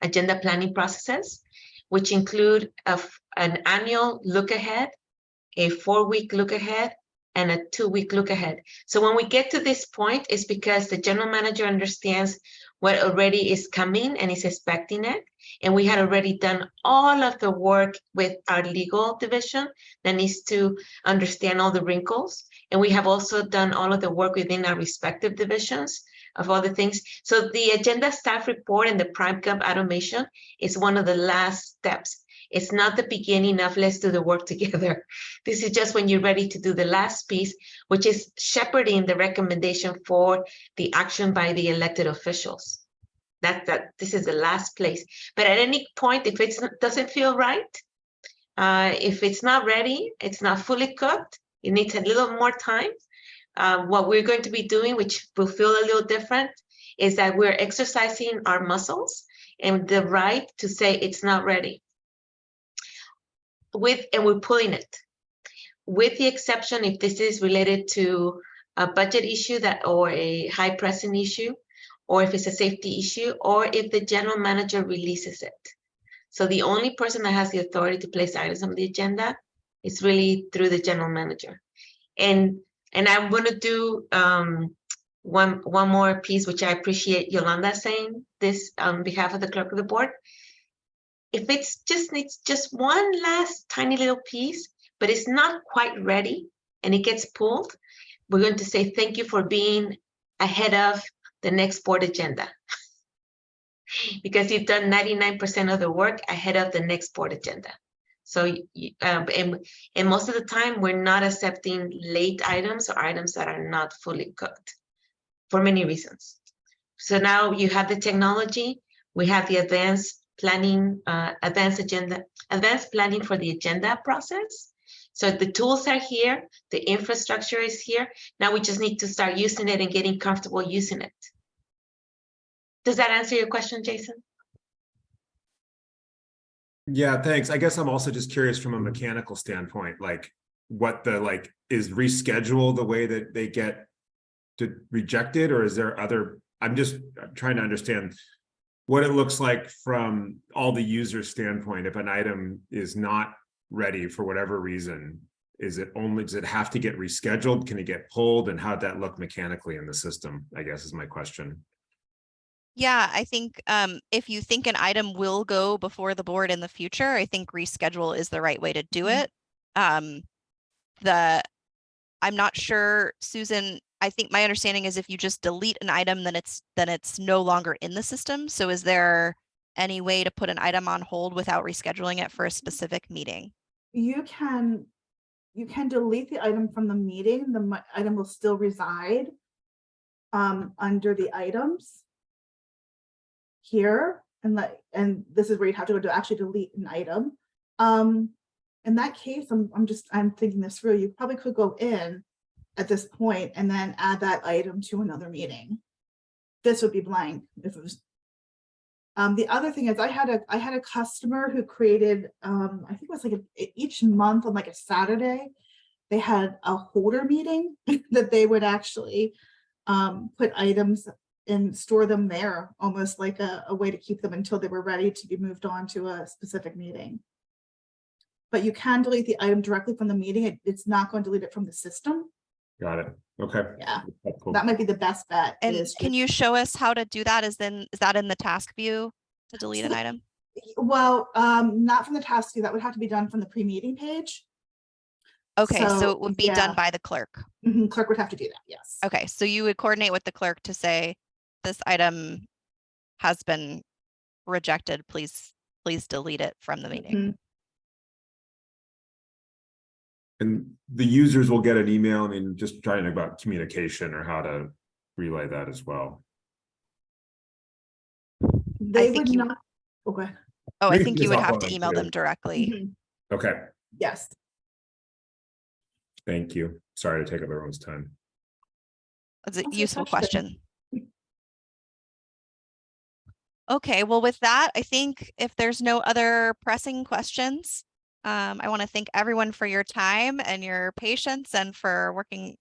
agenda planning processes, which include an annual look ahead, a 4-week look ahead, and a 2-week look ahead. So when we get to this point, it's because the general manager understands what already is coming and is expecting it. And we had already done all of the work with our legal division that needs to understand all the wrinkles. And we have also done all of the work within our respective divisions of all the things. So the agenda staff report and the PrimeGov automation is one of the last steps. It's not the beginning of let's do the work together. This is just when you're ready to do the last piece, which is shepherding the recommendation for the action by the elected officials. This is the last place. But at any point, if it doesn't feel right, if it's not ready, it's not fully cooked, it needs a little more time. What we're going to be doing, which will feel a little different, is that we're exercising our muscles and the right to say it's not ready. And we're pulling it, with the exception if this is related to a budget issue or a high pressing issue, or if it's a safety issue, or if the general manager releases it. So the only person that has the authority to place items on the agenda is really through the general manager. And I'm going to do one more piece, which I appreciate Yolanda saying this on behalf of the clerk of the board. If it's needs just one last tiny little piece, but it's not quite ready and it gets pulled, we're going to say thank you for being ahead of the next board agenda. Because you've done 99% of the work ahead of the next board agenda. So, and most of the time, we're not accepting late items or items that are not fully cooked for many reasons. So now you have the technology, we have the advanced planning, advanced planning for the agenda process. So the tools are here, the infrastructure is here. Now we just need to start using it and getting comfortable using it. Does that answer your question, Jason? Yeah, thanks. I guess I'm also just curious from a mechanical standpoint, like what is reschedule the way that they get rejected, or is there other, I'm trying to understand what it looks like from all the user standpoint. If an item is not ready for whatever reason, does it have to get rescheduled? Can it get pulled? And how'd that look mechanically in the system, I guess is my question. Yeah, I think if you think an item will go before the board in the future, I think reschedule is the right way to do it. I'm not sure, Susan, I think my understanding is if you just delete an item, then it's no longer in the system. So is there any way to put an item on hold without rescheduling it for a specific meeting? You can delete the item from the meeting. The item will still reside under the items here, and this is where you'd have to go to actually delete an item. In that case, I'm thinking this through. You probably could go in at this point and then add that item to another meeting. This would be blank if it was. The other thing is I had a customer who created, I think it was like each month on like a Saturday, they had a holder meeting that they would actually put items and store them there, almost like a way to keep them until they were ready to be moved on to a specific meeting. But you can delete the item directly from the meeting. It's not going to delete it from the system. Got it. Okay. Yeah, Cool. that might be the best bet. And can you show us how to do that? Is that in the task view to delete an item? Well, not from the task view. That would have to be done from the pre-meeting page. Okay, so So, it would be done yeah. by the clerk. Clerk would have to do that, yes. Okay, so you would coordinate with the clerk to say, this item has been rejected, please delete it from the meeting. Mhm. And the users will get an email, I mean, just trying about communication or how to relay that as well. They think would you- not, okay, Oh, I We can think do you this would have to offline email too. them directly. Mhm. Okay, Yes. thank you. Sorry to take up everyone's time. It's a That's a useful question. question. Okay, well, with that, I think if there's no other pressing questions, I want to thank everyone for your time and your patience and for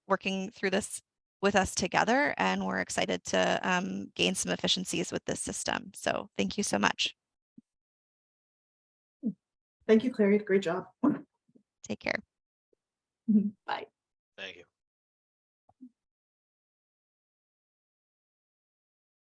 working through this with us together. And we're excited to gain some efficiencies with this system. So thank you so much. Thank you, Clary. Great job. Take care. Bye. Thank you.